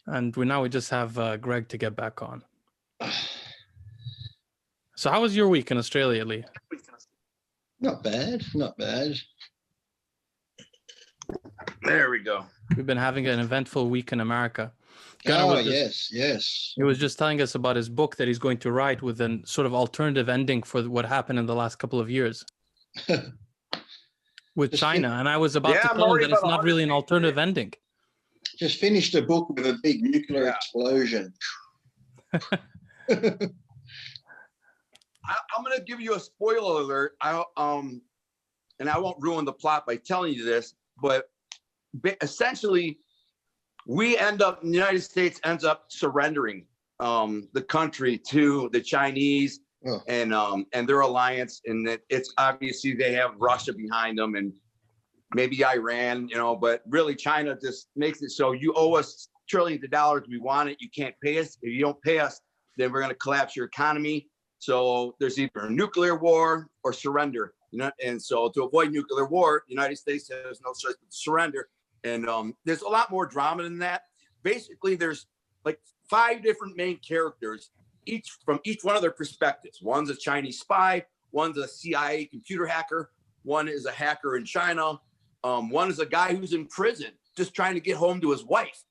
And we just have Gregg to get back on. So how was your week in Australia, Lee? Not bad, not bad. There we go. We've been having an eventful week in America. Yes. He was just telling us about his book that he's going to write with a sort of alternative ending for what happened in the last couple of years with China. And I was about to tell him that it's not really an alternative ending. Just finished a book with a big nuclear explosion. I'm going to give you a spoiler alert. And I won't ruin the plot by telling you this, but essentially, the United States ends up surrendering the country to the Chinese and their alliance. And that it's obviously they have Russia behind them and maybe Iran, but really China just makes it so you owe us trillions of dollars. We want it. You can't pay us. If you don't pay us, then we're going to collapse your economy. So there's either a nuclear war or surrender, and so to avoid nuclear war, the United States has no choice but to surrender. And there's a lot more drama than that. Basically, there's like 5 different main characters, each from each one of their perspectives. One's a Chinese spy, one's a CIA computer hacker, one is a hacker in China, one is a guy who's in prison just trying to get home to his wife.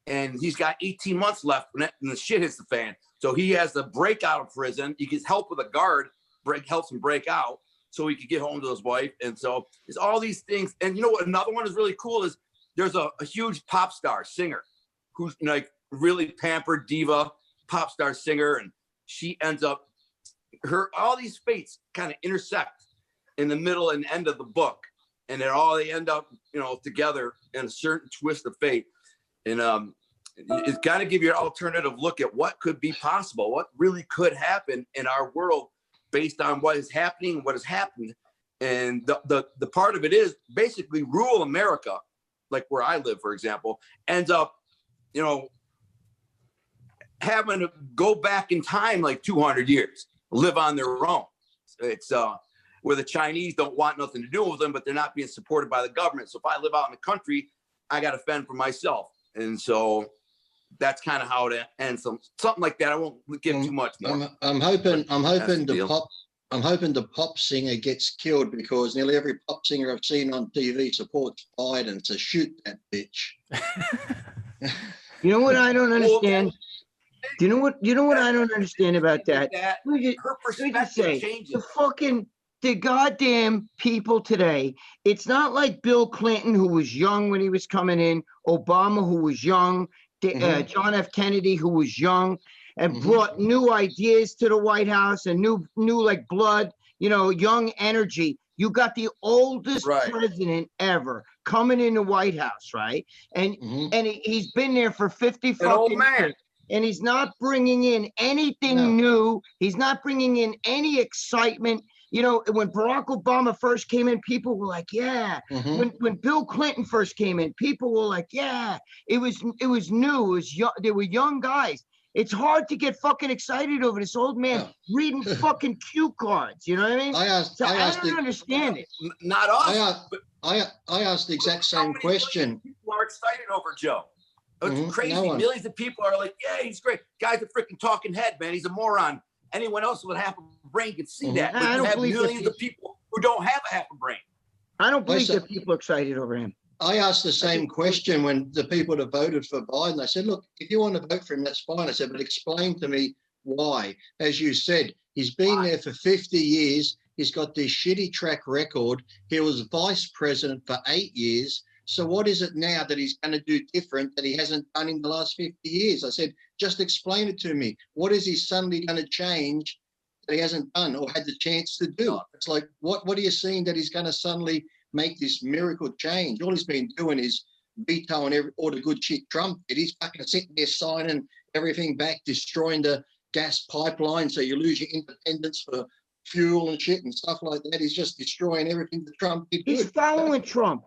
And he's got 18 months left and the shit hits the fan. So he has to break out of prison. He gets help with a guard, helps him break out so he could get home to his wife. And so it's all these things. And you know what? Another one is really cool is there's a huge pop star singer who's like really pampered diva pop star singer. And she ends up, all these fates kind of intersect in the middle and end of the book. And they end up, together in a certain twist of fate. And it's got to give you an alternative look at what could be possible, what really could happen in our world based on what is happening, what has happened. And the part of it is basically rural America, like where I live, for example, ends up, having to go back in time like 200 years, live on their own. It's where the Chinese don't want nothing to do with them, but they're not being supported by the government. So if I live out in the country, I got to fend for myself. And so that's kind of how it ends. Something like that. I won't give too much more. I'm hoping the pop singer gets killed because nearly every pop singer I've seen on TV supports Biden, so shoot that bitch. You know what I don't understand? Do you know what I don't understand about that? Her perspective changes. The goddamn people today, it's not like Bill Clinton, who was young when he was coming in, Obama, who was young, John F. Kennedy, who was young, and brought new ideas to the White House and new like blood, young energy. You got the oldest president ever coming in the White House, right? And he's been there for 50 fucking years. And he's not bringing in anything new. He's not bringing in any excitement. When Barack Obama first came in, people were like, yeah. When Bill Clinton first came in, people were like, yeah. It was new. It was young. They were young guys. It's hard to get fucking excited over this old man reading fucking cue cards. You know what I mean? I don't understand it. Not us. I asked the exact same question. People are excited over Joe. It's crazy. Millions of people are like, yeah, he's great. Guy's a freaking talking head, man. He's a moron. Anyone else with half a brain can see that. But you have millions of people who don't have a half a brain. I don't believe that people are excited over him. I asked the same question when the people that voted for Biden. I said, look, if you want to vote for him, that's fine. I said, but explain to me why. As you said, he's been there for 50 years. He's got this shitty track record. He was vice president for 8 years. So what is it now that he's going to do different that he hasn't done in the last 50 years? I said, just explain it to me. What is he suddenly going to change that he hasn't done or had the chance to do? It's like, what are you seeing that he's going to suddenly make this miracle change? All he's been doing is vetoing all the good shit Trump did. He's fucking sitting there signing everything back, destroying the gas pipeline so you lose your independence for fuel and shit and stuff like that. He's just destroying everything that Trump did. He's following Trump.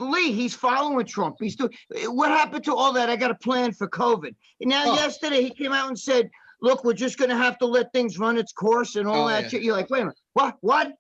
Lee, he's following Trump. He's doing. What happened to all that? I got a plan for COVID. And now yesterday he came out and said, look, we're just going to have to let things run its course and all that shit. You're like, wait a minute, what?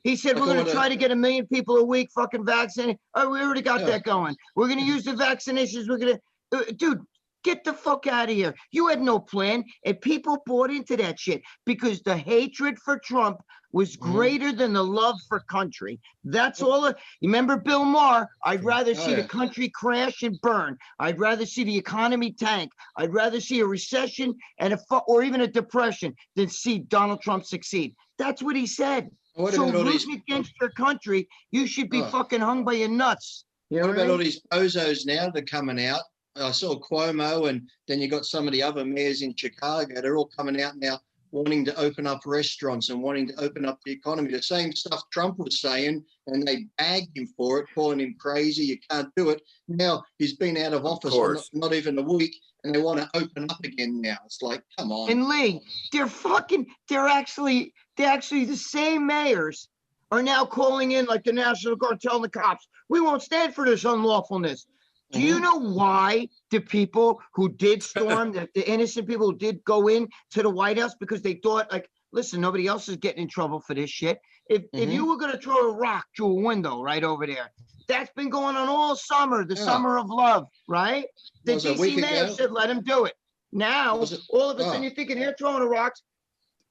He said, we're going to try to get 1 million people a week fucking vaccinated. Oh, we already got that going. We're going to use the vaccinations. We're going to, dude, Get the fuck out of here. You had no plan, and people bought into that shit because the hatred for Trump was greater than the love for country. That's all. You remember Bill Maher? I'd rather see the country crash and burn. I'd rather see the economy tank. I'd rather see a recession and or even a depression than see Donald Trump succeed. That's what he said. So rooting against your country, you should be fucking hung by your nuts. You know what about all these bozos now that are coming out? I saw Cuomo, and then you got some of the other mayors in Chicago. They're all coming out now wanting to open up restaurants and wanting to open up the economy. The same stuff Trump was saying, and they bagged him for it, calling him crazy. You can't do it. Now he's been out of office for not even a week, and they want to open up again now. It's like, come on. And Lee, they're actually the same mayors are now calling in like the National Guard, telling the cops, we won't stand for this unlawfulness. Do you know why the people who did storm, the innocent people who did go in to the White House, because they thought, like, listen, nobody else is getting in trouble for this shit. If you were going to throw a rock through a window right over there, that's been going on all summer, the summer of love, right? The DC mayor said, let him do it. Now, all of a sudden, you're thinking they're throwing the rocks.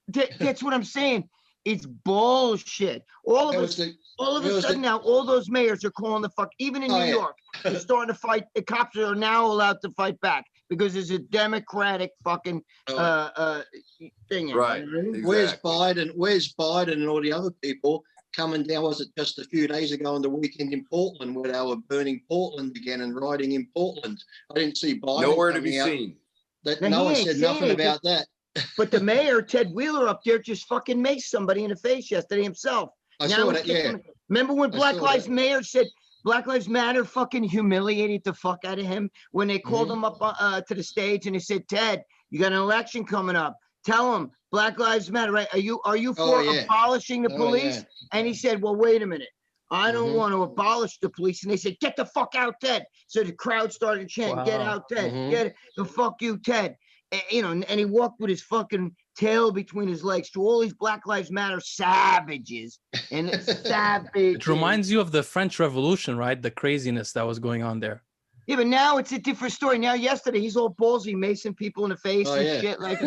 That's what I'm saying. It's bullshit. All of a sudden now, all those mayors are calling the fuck. Even in New York, they're starting to fight. The cops are now allowed to fight back because there's a Democratic fucking thing. Right. Exactly. Where's Biden? Where's Biden and all the other people coming down? Was it just a few days ago on the weekend in Portland where they were burning Portland again and rioting in Portland? I didn't see Biden. Nowhere to be seen. No one said nothing about that. But the mayor, Ted Wheeler, up there just fucking maced somebody in the face yesterday himself. I saw that, Remember when Black Lives Matter said Black Lives Matter fucking humiliated the fuck out of him when they called him up to the stage and they said, Ted, you got an election coming up. Tell him Black Lives Matter, right? Are you for abolishing the police? And he said, well, wait a minute. I don't want to abolish the police. And they said, get the fuck out, Ted. So the crowd started chanting, get out, Ted. Get the fuck you, Ted. You know, and he walked with his fucking tail between his legs to all these Black Lives Matter savages and savages. It reminds you of the French Revolution, right? The craziness that was going on there. Yeah, but now it's a different story. Now, yesterday, he's all ballsy, macing people in the face and shit. Like,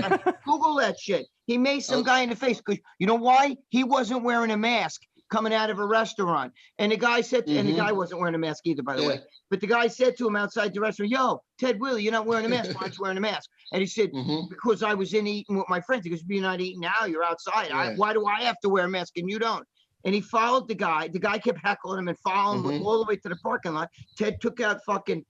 Google that shit. He maced some guy in the face because, you know why? He wasn't wearing a mask coming out of a restaurant. And the guy said, and the guy wasn't wearing a mask either, by the way. But the guy said to him outside the restaurant, yo, Ted Wheeler, you're not wearing a mask. Why aren't you wearing a mask? And he said, because I was in eating with my friends. He goes, you're not eating now, you're outside. Why do I have to wear a mask and you don't? And he followed the guy. The guy kept heckling him and following him all the way to the parking lot. Ted took out fucking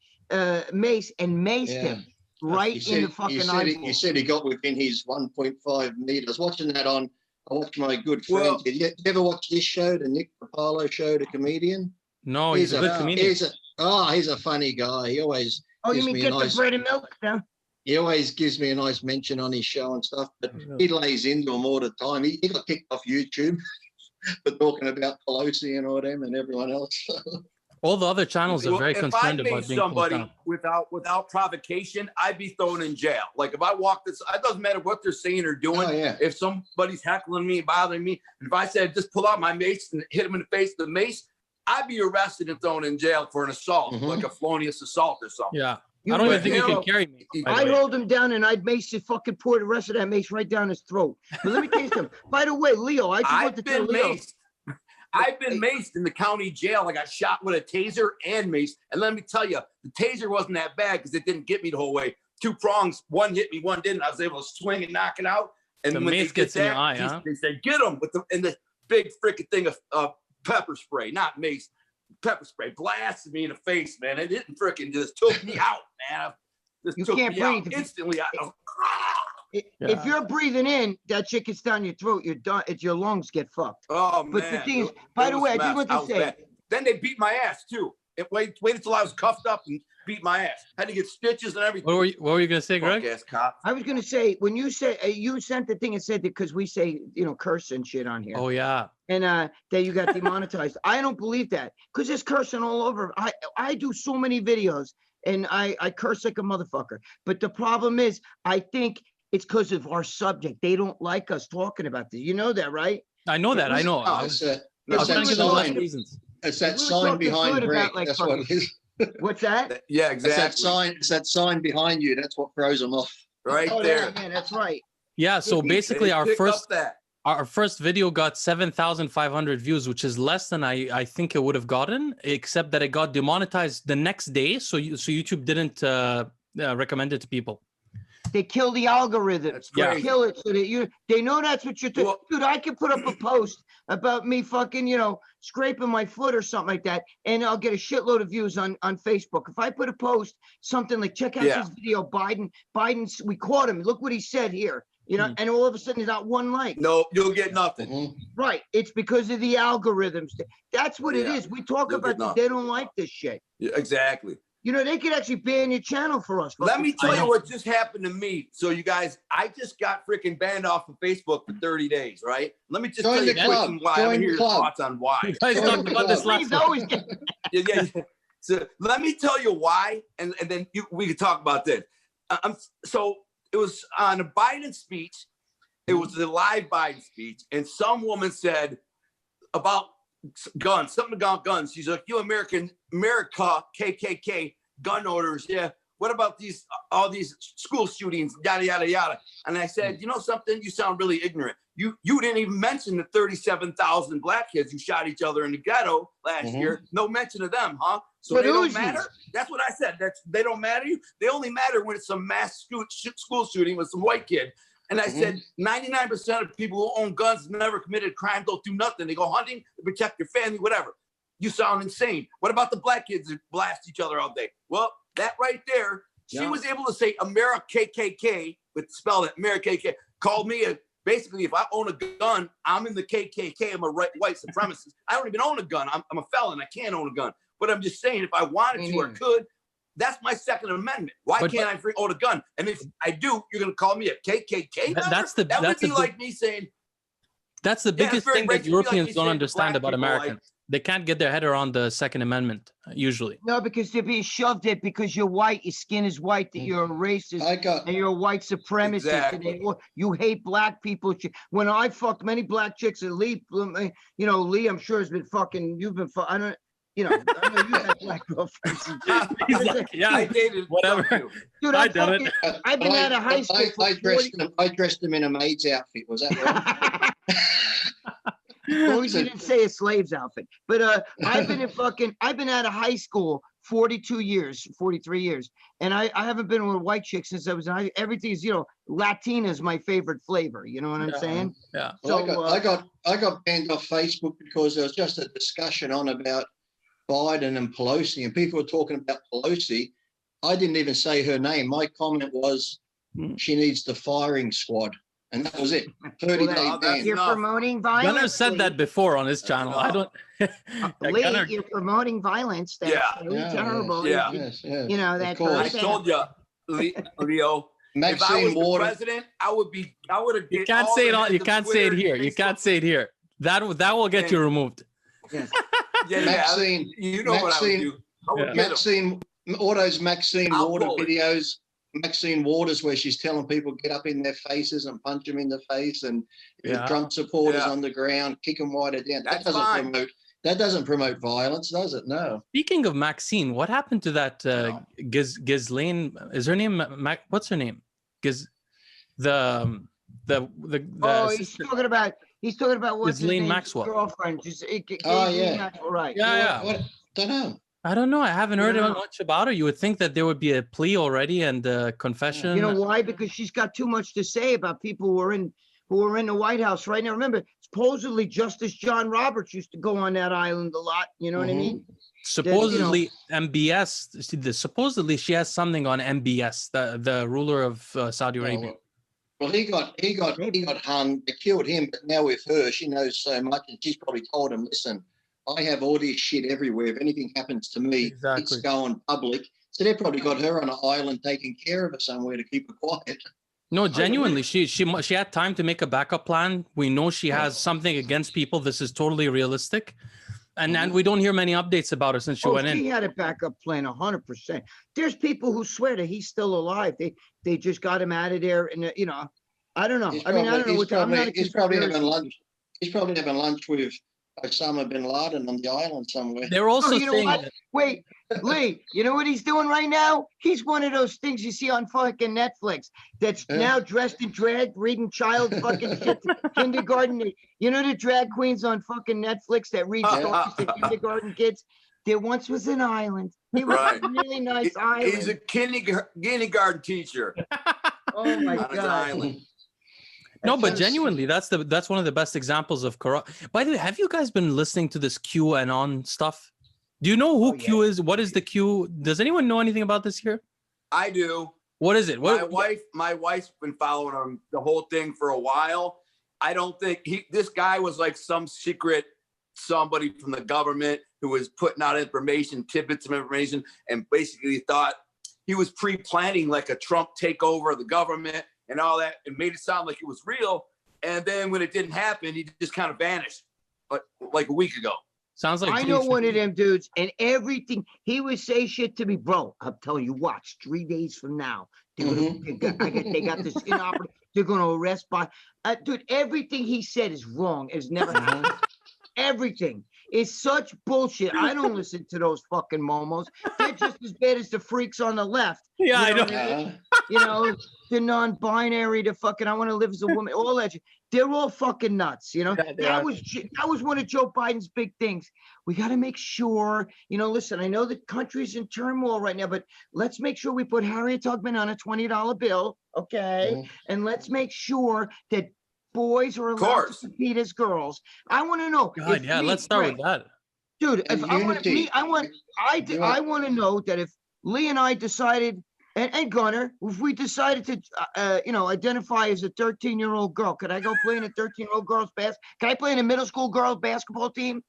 mace and maced him right in the fucking eyeball. You said he got within his 1.5 meters. Watching that on, I watched my good friend. Did you ever watch this show, the Nick Papalo show, the comedian? No, he's a good comedian. He's a funny guy. He always you mean get the bread and milk now? He always gives me a nice mention on his show and stuff, but he lays into him all the time. He got kicked off YouTube for talking about Pelosi and all them and everyone else. All the other channels are very concerned about being somebody without provocation, I'd be thrown in jail. Like if I walk this, it doesn't matter what they're saying or doing. If somebody's heckling me, bothering me, and if I said just pull out my mace and hit him in the face with the mace, I'd be arrested and thrown in jail for an assault, like a felonious assault or something. Yeah. I don't even think you can carry me. I'd hold him down and I'd mace his fucking pour the rest of that mace right down his throat. But let me tell you something. By the way, Leo, I've been maced in the county jail. I got shot with a taser and mace. And let me tell you, the taser wasn't that bad because it didn't get me the whole way. 2 prongs, one hit me, one didn't. I was able to swing and knock it out. And the when mace gets in your eye, huh? They said, get him with the big freaking thing of pepper spray, not mace. Pepper spray blasted me in the face, man. It didn't freaking just took me out, man. You can't breathe instantly. If you're breathing in, that shit gets down your throat. You're done. Your lungs get fucked. Oh but man! The thing is, by the way, I just want to say. Then they beat my ass too. Wait until I was cuffed up and beat my ass. Had to get stitches and everything. What were you gonna say, Greg? Ass cop. I was gonna say when you said you sent the thing and said that because we say curse and shit on here. Oh yeah. And that you got demonetized. I don't believe that because there's cursing all over. I do so many videos and I curse like a motherfucker. But the problem is, I think it's because of our subject. They don't like us talking about this. You know that, right? I know that. I know. It's that sign behind Greg. That's what it is. What's that? Yeah, It's that exactly. sign. It's that sign behind you. That's what throws them off. Right Oh, there. yeah, that's right. Yeah. So They basically, our pick up first that. our first video got 7,500 views, which is less than I think it would have gotten, except that it got demonetized the next day. So YouTube didn't recommend it to people. They kill the algorithm. That's Yeah. crazy. Kill it so that they know that's what you're doing. Well- Dude, I could put up a post about me fucking, scraping my foot or something like that, and I'll get a shitload of views on Facebook. If I put a post, something like, check out Yeah. this video, Biden's, we caught him. Look what he said here. And all of a sudden there's not one like. No, you'll get nothing. Mhm. Right. It's because of the algorithms. That's what it Yeah. is. We talk You'll about get that. They don't like this shit. Yeah, exactly. They could actually ban your channel for us. Let me tell I you know. what just happened to me. So you guys, I just got freaking banned off of Facebook for 30 days, right? Let me just Join tell you the quick club. and why. I Join want to the hear your club. thoughts on why. You guys Join talked the about this club. last He's time. always getting Yeah. So let me tell you why, and then we can talk about this. So it was on a Biden speech. It was the live Biden speech, and some woman said about guns, something about guns. She's like, "You America, KKK, gun owners, yeah. What about all these school shootings, yada yada yada?" And I said, "You know something? You sound really ignorant. You didn't even mention the 37,000 black kids who shot each other in the ghetto last year. No mention of them, huh? So But they don't Uzis. matter." That's what I said. They don't matter to you. They only matter when it's some mass school shooting with some white kid. And I said, 99% of people who own guns never committed crime, don't do nothing. They go hunting to protect your family, whatever. You sound insane. What about the black kids that blast each other all day? Well, that right there, she was able to say America KKK, but spell it America KKK, called me basically, if I own a gun, I'm in the KKK. I'm a white supremacist. I don't even own a gun. I'm a felon. I can't own a gun. But I'm just saying, if I wanted to or could, that's my Second Amendment. Why can't I own a gun? And if I do, you're going to call me a KKK member? That would be like me saying. That's the biggest thing that Europeans don't understand about people, Americans. They can't get their head around the Second Amendment, usually. No, because they're being shoved it because you're white, your skin is white, that you're a racist, and you're a white supremacist, Exactly. and you hate black people. When I fucked many black chicks, and Lee, Lee, I'm sure has been fucking. You've been. I know you had black girlfriends. He's like, yeah, I dated whatever. you. Dude, I done it. I've been out of high school. I dressed him in a maid's outfit. Was that right? As long as you didn't say a slave's outfit. But I've been out of high school 43 years. And I haven't been with a white chick since I was in high school. Everything is, Latina is my favorite flavor. You know what I'm saying? Yeah. Well, So, I got banned off Facebook because there was just a discussion on about Biden and Pelosi, and people were talking about Pelosi. I didn't even say her name. My comment was, she needs the firing squad. And that was it. 30-day ban. You're promoting violence. Gunnar said that before on his channel. I don't. Lee, Gunnar- you're promoting violence. That's really terrible. Yeah. Yes. That's I told you, Leo. If I was Maxine the Ward. president, I would have. You can't say it on. You can't say it here. You can't say it here. That will get you removed. Maxine. You know what I would do. I would get 'em. Maxine. All those Maxine I'll Ward pull it. videos. Maxine Waters, where she's telling people get up in their faces and punch them in the face, and Yeah. Trump supporters Yeah. on the ground, kick them wider down. That's fine. That doesn't promote violence, does it? No. Speaking of Maxine, what happened to that Ghislaine? Is her name? What's her name? The he's talking about what's his Ghislaine name? Maxwell. Girlfriend. Yeah. Maxwell, right. Yeah. What? Don't know. I don't know. I haven't heard Yeah. much about her. You would think that there would be a plea already and a confession. You know why? Because she's got too much to say about people who are in the White House right now. Remember, supposedly Justice John Roberts used to go on that island a lot. You know what I mean? Supposedly MBS. Supposedly she has something on MBS, the ruler of Saudi Arabia. Well, he got hung. They killed him, but now with her, she knows so much, and she's probably told him, "Listen, I have all this shit everywhere. If anything happens to me, it's going public." So they probably got her on an island taking care of her somewhere to keep her quiet. No, genuinely, she had time to make a backup plan. We know she has something against people. This is totally realistic. And we don't hear many updates about her since she went in. She had a backup plan, 100%. There's people who swear that he's still alive. They just got him out of there, and I don't know. I don't know. He's probably having lunch. He's probably having lunch with Osama bin Laden on the island somewhere. They're also you know saying what? that- Wait, Lee, you know what he's doing right now? He's one of those things you see on fucking Netflix that's now dressed in drag, reading child fucking shit to kindergarten. You know the drag queens on fucking Netflix that read stories to kindergarten kids? There once was an island. He was Right. a really nice island. He's a kindergarten teacher Oh my on his God. island. No, but That's- genuinely, that's one of the best examples of corrupt. By the way, have you guys been listening to this QAnon stuff? Do you know who Q is? What is the Q? Does anyone know anything about this here? I do. What is it? What, My wife's been following him the whole thing for a while. I don't think this guy was like some secret somebody from the government who was putting out information, tidbits of information, and basically thought he was pre-planning like a Trump takeover of the government and all that, and made it sound like it was real. And then when it didn't happen, he just kind of vanished like a week ago. Sounds like I know one of them dudes, and everything he would say shit to me, bro. I'll tell you, watch 3 days from now. They got this inoperative. They're going to arrest dude. Everything he said is wrong. It's never happened. Everything is such bullshit. I don't listen to those fucking momos. They're just as bad as the freaks on the left. Yeah, I know. What I mean? You know, the non-binary, the fucking I want to live as a woman, all that shit. They're all fucking nuts, you know. Yeah, That was one of Joe Biden's big things. We got to make sure, you know, listen, I know the country's in turmoil right now, but let's make sure we put Harriet Tubman on a $20 bill, okay? And let's make sure that boys are allowed to compete as girls. I want to know. God, yeah, let's start with that. Dude, if I Unity. want to know that if Lee and I decided, and Gunnar, if we decided to, you know, identify as a 13-year-old girl, could I go play in a 13-year-old girls basketball? Can I play in a middle school girls basketball team?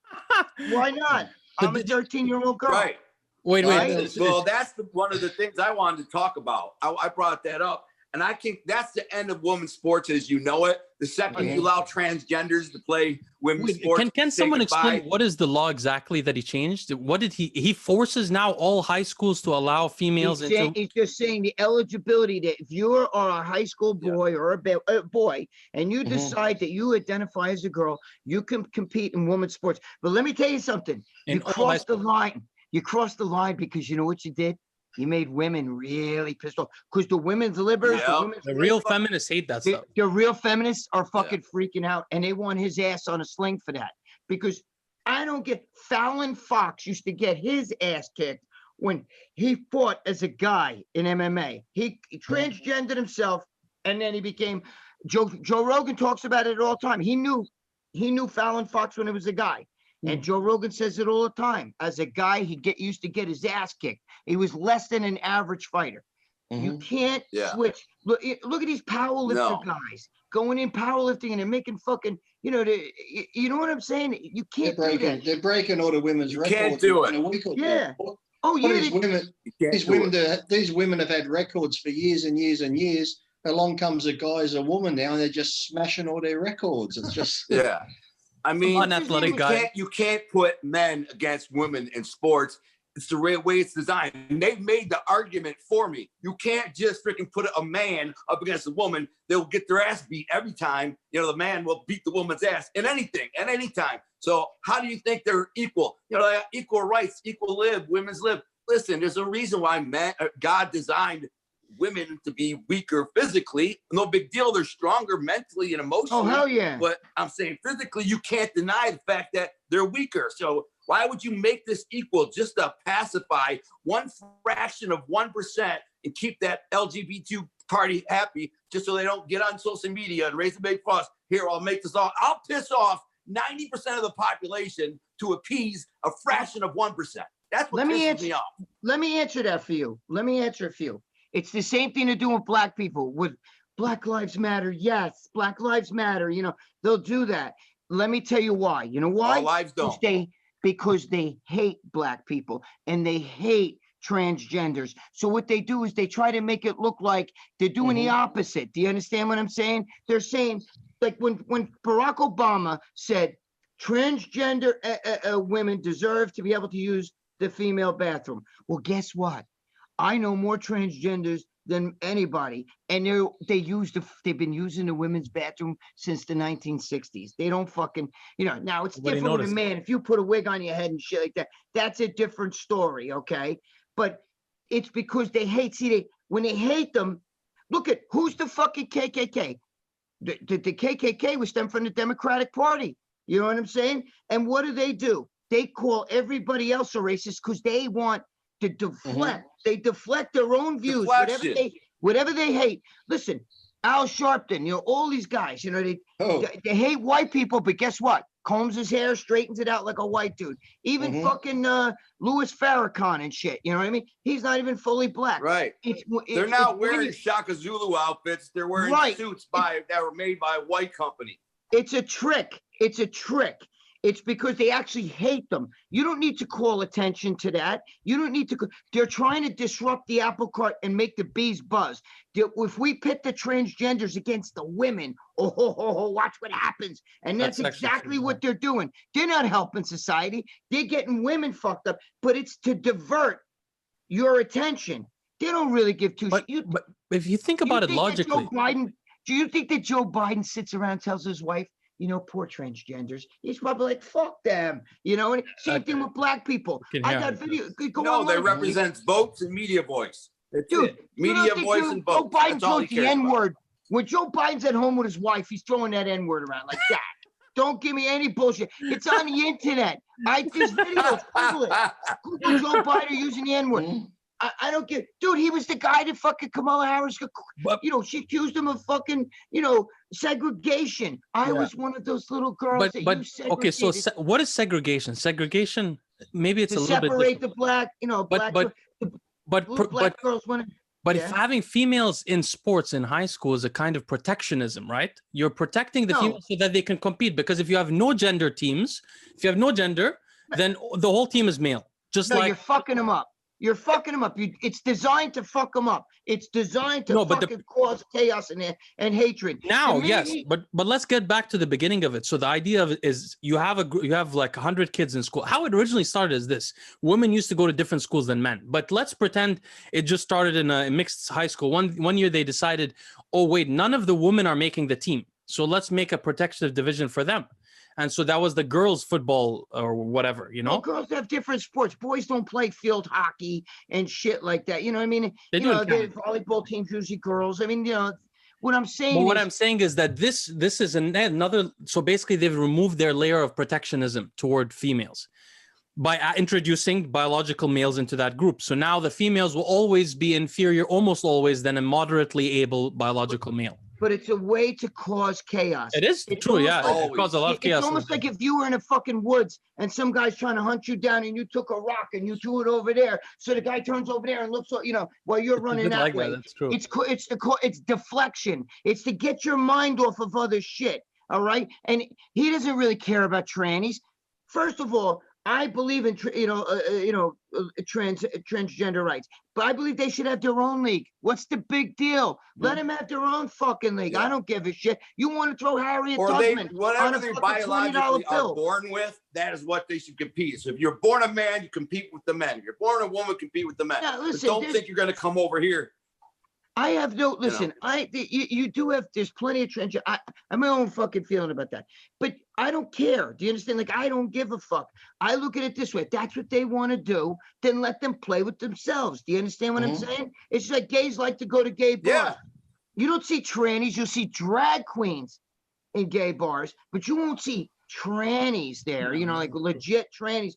Why not? I'm a 13-year-old girl. Right. Wait. Well, that's one of the things I wanted to talk about. I brought that up. And I think that's the end of women's sports as you know it. The second you allow transgenders to play women's sports. Can someone explain what is the law exactly that he changed? What did he forces now all high schools to allow females into? He's just saying the eligibility that if you are a high school boy or a boy and you decide that you identify as a girl, you can compete in women's sports. But let me tell you something. You crossed the line. You crossed the line because you know what you did? You made women really pissed off because the women's liberals, the real feminists hate that stuff. The real feminists are fucking freaking out, and they want his ass on a sling for that. Because I don't get Fallon Fox used to get his ass kicked when he fought as a guy in MMA. He transgendered himself, and then he became Joe Rogan talks about it all the time. He knew Fallon Fox when he was a guy. And Joe Rogan says it all the time. As a guy, he used to get his ass kicked. He was less than an average fighter. You can't switch. Look at these powerlifter guys going in powerlifting and they're making fucking, you know, you know what I'm saying? You can't do that. They're breaking all the women's records. Can't do it. In a week or two. Yeah. Oh yeah. These women have had records for years and years and years. Along comes a guy as a woman now, and they're just smashing all their records. It's just I mean, unathletic guy. You can't put men against women in sports. It's the way it's designed. And they've made the argument for me. You can't just freaking put a man up against a woman. They'll get their ass beat every time. You know, the man will beat the woman's ass in anything, at any time. So how do you think they're equal? You know, they have equal rights, equal live, women's live. Listen, there's a reason why God designed women to be weaker physically. No big deal. They're stronger mentally and emotionally. Oh, hell yeah. But I'm saying physically, you can't deny the fact that they're weaker. So why would you make this equal just to pacify one fraction of 1% and keep that LGBT party happy just so they don't get on social media and raise a big fuss? Here, I'll make this all. I'll piss off 90% of the population to appease a fraction of 1%. That's what pisses me off. Let me answer that for you. Let me answer it for you. It's the same thing to do with black people. With Black Lives Matter, yes, Black Lives Matter. You know, they'll do that. Let me tell you why. You know why? All lives don't. Because they hate black people and they hate transgenders. So what they do is they try to make it look like they're doing the opposite. Do you understand what I'm saying? They're saying, like when Barack Obama said transgender women deserve to be able to use the female bathroom. Well, guess what? I know more transgenders than anybody. And they've been using the women's bathroom since the 1960s. They don't fucking, now it's Nobody different with a noticed. man. If you put a wig on your head and shit like that, that's a different story, okay? But it's because they hate, when they hate them, look at who's the fucking KKK. The KKK was stemmed from the Democratic Party. You know what I'm saying? And what do? They call everybody else a racist because they want to deflect. They deflect their own views, whatever they hate. Listen, Al Sharpton, all these guys, they hate white people, but guess what? Combs his hair, straightens it out like a white dude. Even fucking Louis Farrakhan and shit. You know what I mean? He's not even fully black. Right. They're not wearing Shaka Zulu outfits. They're wearing suits that were made by a white company. It's a trick. It's because they actually hate them. You don't need to call attention to that. You don't need to. They're trying to disrupt the apple cart and make the bees buzz. If we pit the transgenders against the women, watch what happens. And that's exactly what they're doing. They're not helping society. They're getting women fucked up, but it's to divert your attention. They don't really give two shits. But if you think about it logically. Do you think that Joe Biden sits around and tells his wife, poor transgenders? He's probably like, fuck them. And same thing with black people. I got video. They represent votes and media voice. Dude, media voice and votes. Joe Biden throws the N-word. When Joe Biden's at home with his wife, he's throwing that N-word around like that. Don't give me any bullshit. It's on the internet. This video, Google it. Google Joe Biden using the N-word. I don't get, dude, he was the guy that fucking Kamala Harris, she accused him of fucking, segregation. I was one of those little girls okay, so what is segregation? Segregation, maybe it's a little bit separate the black, black girls want to. But if having females in sports in high school is a kind of protectionism, right? You're protecting the females so that they can compete. Because if you have no gender teams, then the whole team is male. You're fucking them up. You're fucking them up. It's designed to fuck them up. It's designed to cause chaos and hatred. Now, yes, but let's get back to the beginning of it. So the idea of it is you have like 100 kids in school. How it originally started is this: women used to go to different schools than men. But let's pretend it just started in a mixed high school. One year they decided, oh wait, none of the women are making the team, so let's make a protective division for them. And so that was the girls' football or whatever, Well, girls have different sports. Boys don't play field hockey and shit like that. You know what I mean? The volleyball teams usually girls. I mean, what I'm saying. But what I'm saying is that this is another. So basically, they've removed their layer of protectionism toward females by introducing biological males into that group. So now the females will always be inferior, almost always, than a moderately able biological male. But it's a way to cause chaos. It is true, yeah. It causes a lot of chaos. It's almost like if you were in the fucking woods and some guy's trying to hunt you down and you took a rock and you threw it over there. So the guy turns over there and looks, while you're running that way. That's true. It's deflection. It's to get your mind off of other shit. All right. And he doesn't really care about trannies. First of all, I believe in transgender rights, but I believe they should have their own league. What's the big deal? Let them have their own fucking league. I don't give a shit. You want to throw Harriet Tubman whatever on a they fucking biologically $20 bill. are born with, that is what they should compete. So if you're born a man, you compete with the men. If you're born a woman, compete with the men. Now, listen, but don't think you're going to come over here. I have no, listen, you do have, there's plenty of transgender. I have my own fucking feeling about that, but I don't care. Do you understand? Like, I don't give a fuck. I look at it this way. If that's what they want to do, then let them play with themselves. Do you understand what I'm saying? It's just like gays like to go to gay bars. Yeah. You don't see trannies. You'll see drag queens in gay bars, but you won't see trannies there, like legit trannies.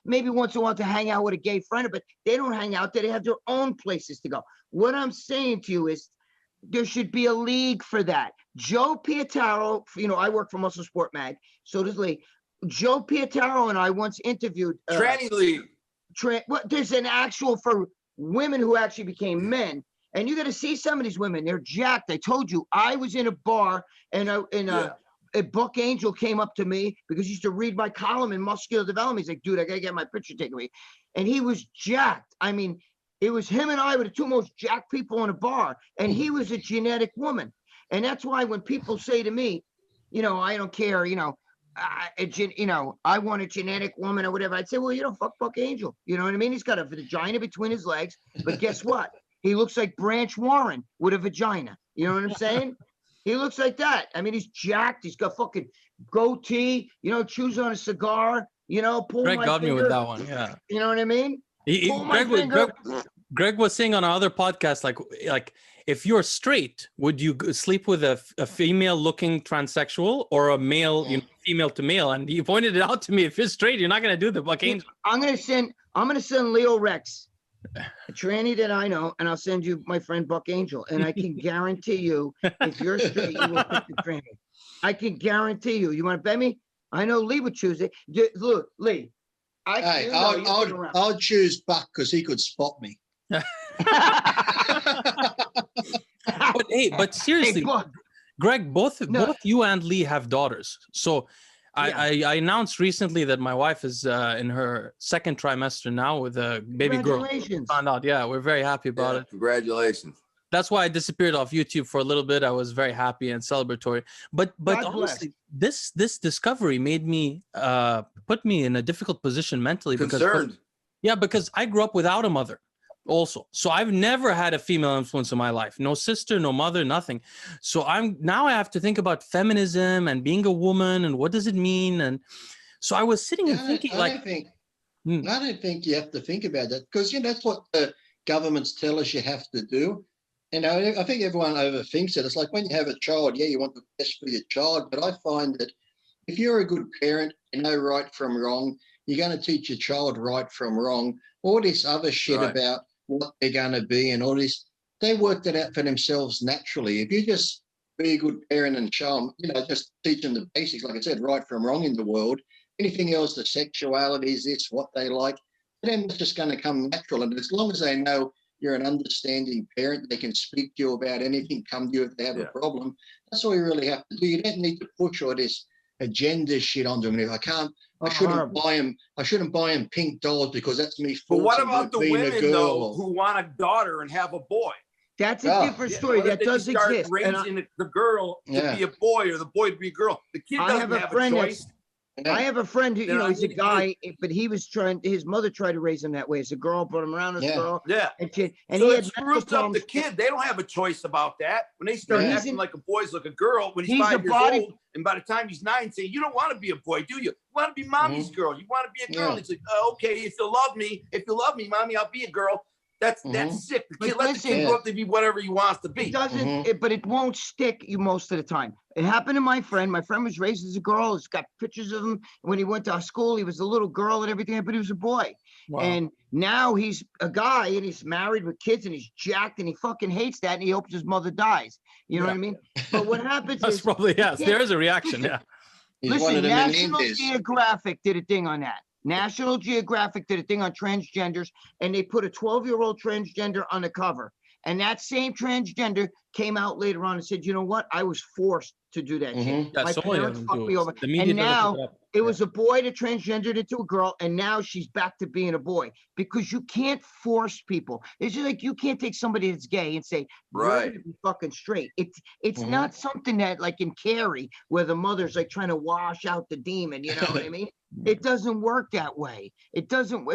Maybe once in a while to hang out with a gay friend, but they don't hang out there. They have their own places to go. What I'm saying to you is there should be a league for that. Joe Pietaro, I work for Muscle Sport Mag, so does Lee. Joe Pietaro and I once interviewed tranny league. There's an actual for women who actually became men, and you got to see some of these women. They're jacked. I told you, I was in a bar and a Buck Angel came up to me because he used to read my column in Muscular Development. He's like, dude, I got to get my picture taken away. And he was jacked. I mean, it was him and I were the two most jacked people in a bar. And he was a genetic woman. And that's why when people say to me, I don't care, I want a genetic woman or whatever. I'd say, well, fuck Buck Angel. You know what I mean? He's got a vagina between his legs. But guess what? He looks like Branch Warren with a vagina. You know what I'm saying? He looks like that. I mean, he's jacked. He's got fucking goatee, you know, chews on a cigar, you know, pull Greg my got finger. me with that one. Yeah. You know what I mean? Pull my Greg, finger. Greg was saying on our other podcast, like if you're straight, would you sleep with a female looking transsexual or a male, you know, female to male? And he pointed it out to me. If you're straight, you're not going to do the Buck Angel. I'm going to send Leo Rex, a tranny that I know, and I'll send you my friend Buck Angel. And I can guarantee you, if you're straight, you will pick the tranny. I can guarantee you. You want to bet me? I know Lee would choose it. Look, Lee. I'll choose Buck because he could spot me. but seriously, Hey, Greg, both you and Lee have daughters. So I announced recently that my wife is in her second trimester now with a baby girl. Congratulations. Found out. Yeah, we're very happy about it. Congratulations. That's why I disappeared off YouTube for a little bit. I was very happy and celebratory. But honestly, this discovery made me put me in a difficult position mentally. Concerned. Because I grew up without a mother also. So I've never had a female influence in my life. No sister, no mother, nothing. So I have to think about feminism and being a woman and what does it mean? And so I was sitting and thinking I don't think you have to think about that because, you know, that's what the governments tell us you have to do. And I think everyone overthinks it. It's like when you have a child, you want the best for your child. But I find that if you're a good parent, you know right from wrong, you're going to teach your child right from wrong. All this other shit about what they're going to be and all this, they worked it out for themselves naturally. If you just be a good parent and show them, you know, just teach them the basics, like I said, right from wrong in the world, anything else, the sexualities, this, what they like, then it's just going to come natural. And as long as they know you're an understanding parent, they can speak to you about anything, come to you if they have a problem. That's all you really have to do. You don't need to push all this agenda shit onto them. If I shouldn't buy him pink dolls because that's me. But what about the women though who want a daughter and have a boy? That's a different story. That does exist. Raising the girl to be a boy or the boy to be a girl. The kid doesn't have a choice. I have a friend who, you know, he's a guy, but he was his mother tried to raise him that way as a girl, brought him around as a girl. Yeah. And so he it screws up the kid. They don't have a choice about that. When they start acting like a boy's like a girl, when he's 5 years old, and by the time he's 9, say, you don't want to be a boy, do you? You want to be mommy's girl. You want to be a girl. He's like, okay, if you love me, mommy, I'll be a girl. That's sick. The kid, let the kid grow up to be whatever he wants to be. It doesn't, but it won't stick you most of the time. It happened to my friend. My friend was raised as a girl. He's got pictures of him. When he went to our school, he was a little girl and everything, but he was a boy. Wow. And now he's a guy and he's married with kids and he's jacked and he fucking hates that and he hopes his mother dies. You know what I mean? But what happens is probably, there is a reaction. Listen, National Geographic did a thing on that. National Geographic did a thing on transgenders, and they put a 12-year-old transgender on the cover. And that same transgender came out later on and said, you know what? I was forced to do that shit. My parents fucked me over. And now it was a boy that transgendered into a girl, and now she's back to being a boy. Because you can't force people. It's just like you can't take somebody that's gay and say, you're gonna be fucking straight. It's not something that like in Carrie, where the mother's like trying to wash out the demon, you know what I mean? It doesn't work that way. It doesn't.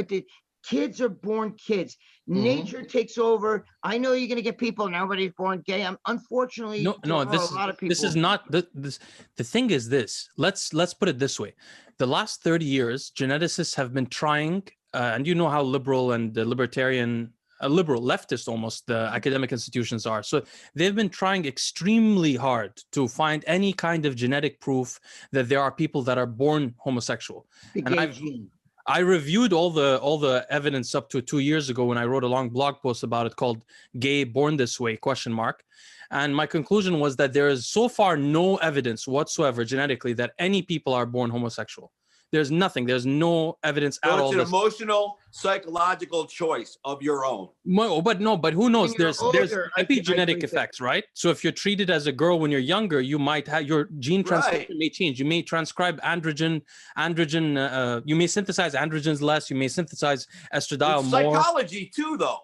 Kids are born kids. Nature takes over. I know you're going to get people. Nobody's born gay. Unfortunately, a lot of people. This is not this. The thing is this. Let's put it this way. The last 30 years, geneticists have been trying, and you know how liberal and libertarian, liberal leftist almost the academic institutions are. So they've been trying extremely hard to find any kind of genetic proof that there are people that are born homosexual. I reviewed all the evidence up to 2 years ago when I wrote a long blog post about it called "Gay Born This Way?" ? And my conclusion was that there is so far no evidence whatsoever genetically that any people are born homosexual. There's nothing. There's no evidence at all. It's an emotional, psychological choice of your own. But who knows? There's epigenetic effects, right? So if you're treated as a girl when you're younger, you might have your gene transcription may change. You may transcribe androgen. You may synthesize androgens less. You may synthesize estradiol more. Psychology too, though.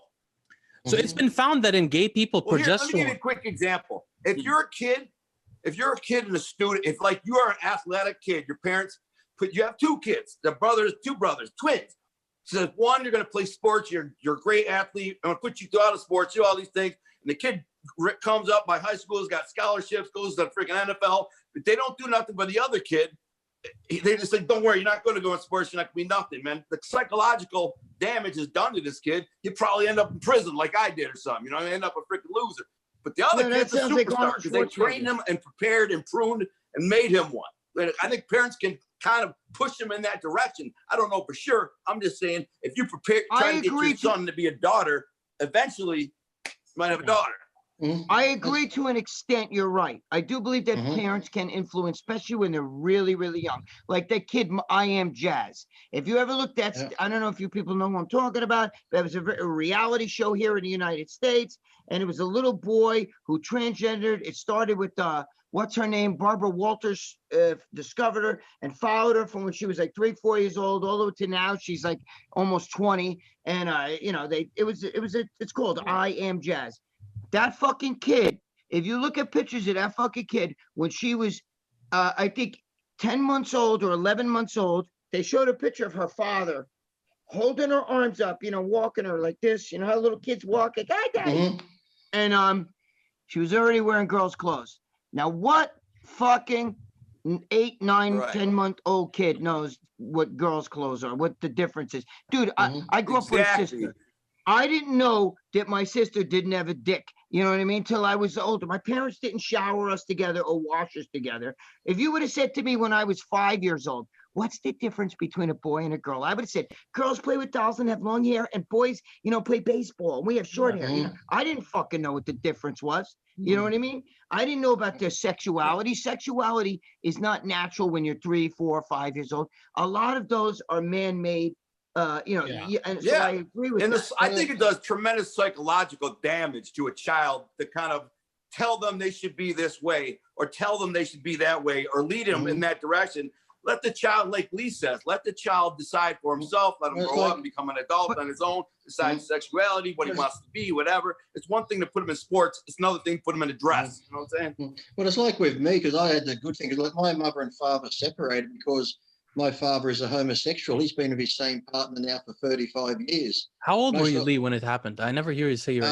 So it's been found that in gay people, progesterone. Let me give you a quick example. If you're a kid and a student, if like you are an athletic kid, your parents. But you have 2 kids, two brothers, twins. says, one, you're going to play sports. You're a great athlete. I'm going to put you through all the sports, do all these things. And the kid comes up by high school, has got scholarships, goes to the freaking NFL. But they don't do nothing but the other kid. They just say, don't worry, you're not going to go in sports. You're not going to be nothing, man. The psychological damage is done to this kid. He'd probably end up in prison like I did or something. You know, end up a freaking loser. But the other kid's a superstar because they trained him and prepared and pruned and made him one. I think parents can kind of push him in that direction. I don't know for sure. I'm just saying, if you try to get your son to be a daughter, eventually you might have a daughter. I agree to an extent. You're right. I do believe that parents can influence, especially when they're really, really young. Like that kid, I Am Jazz. If you ever looked at, I don't know if you people know what I'm talking about, but it was a reality show here in the United States. And it was a little boy who transgendered. It started with, what's her name? Barbara Walters discovered her and followed her from when she was like 3, 4 years old, all the way to now. She's like almost 20. And, you know, it's called I Am Jazz. That fucking kid, if you look at pictures of that fucking kid, when she was, I think, 10 months old or 11 months old, they showed a picture of her father holding her arms up, you know, walking her like this, you know how little kids walk, like, hi, Daddy. And she was already wearing girls' clothes. Now, what fucking 8, 9, 10-month-old kid knows what girls' clothes are, what the difference is? Dude, I grew up with a sister. I didn't know that my sister didn't have a dick. You know what I mean? Till I was older. My parents didn't shower us together or wash us together. If you would have said to me when I was 5 years old, what's the difference between a boy and a girl? I would have said, girls play with dolls and have long hair, and boys, you know, play baseball. And we have short hair. You know? I didn't fucking know what the difference was. You know what I mean? I didn't know about their sexuality. Sexuality is not natural when you're 3, 4, 5 years old. A lot of those are man-made. You know, and so I agree with that. I think it does tremendous psychological damage to a child to kind of tell them they should be this way or tell them they should be that way or lead them in that direction. Let the child, like Lee says, let the child decide for himself, let him grow up and become an adult on his own, decide his sexuality, what he wants to be, whatever. It's one thing to put him in sports. It's another thing to put him in a dress. You know what I'm saying? Well, it's like with me, because I had the good thing, because like my mother and father separated because my father is a homosexual. He's been with his same partner now for 35 years. How old were you, Lee, when it happened? I never hear you say your age.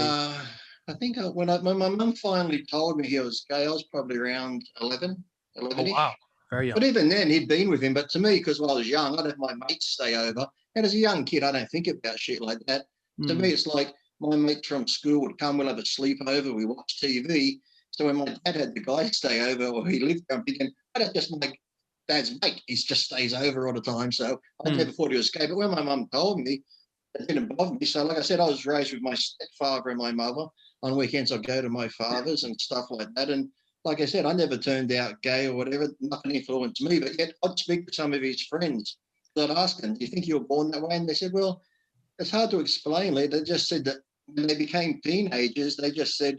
I think when my mum finally told me he was gay, I was probably around 11. Oh, wow. Very young. But even then, he'd been with him. But to me, because when I was young, I'd have my mates stay over. And as a young kid, I don't think about shit like that. To me, it's like my mates from school would come, we'll have a sleepover, we watch TV. So when my dad had the guy stay over, or he lived there, I'm thinking, oh, that's just my dad's mate. He just stays over all the time. So I never thought he was gay. But when my mum told me, it didn't bother me. So like I said, I was raised with my stepfather and my mother. On weekends, I'd go to my father's and stuff like that. And like I said, I never turned out gay or whatever. Nothing influenced me. But yet I'd speak to some of his friends. I'd ask them, do you think you were born that way? And they said, well, it's hard to explain. They just said that when they became teenagers, they just said,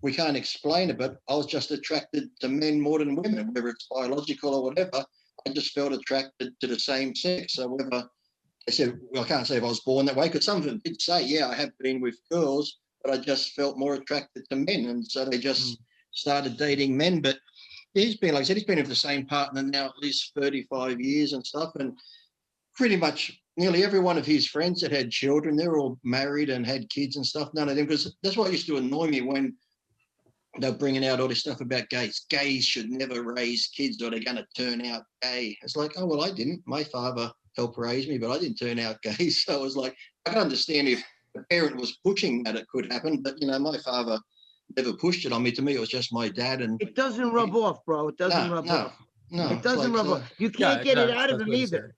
we can't explain it, but I was just attracted to men more than women, whether it's biological or whatever. I just felt attracted to the same sex. So whether they said, well, I can't say if I was born that way, because some of them did say, yeah, I have been with girls, but I just felt more attracted to men. And so they just started dating men. But he's been, like I said, he's been with the same partner now at least 35 years and stuff. And pretty much nearly every one of his friends that had children, they're all married and had kids and stuff. None of them, because that's what used to annoy me when they're bringing out all this stuff about gays. Gays should never raise kids or they're going to turn out gay. It's like, oh, well, I didn't. My father helped raise me, but I didn't turn out gay. So I was like, I can understand if the parent was pushing that it could happen, but, you know, my father never pushed it on me. To me, it was just my dad. And it doesn't rub off, bro. It doesn't rub off. No, it doesn't rub off. You can't get it out of him either.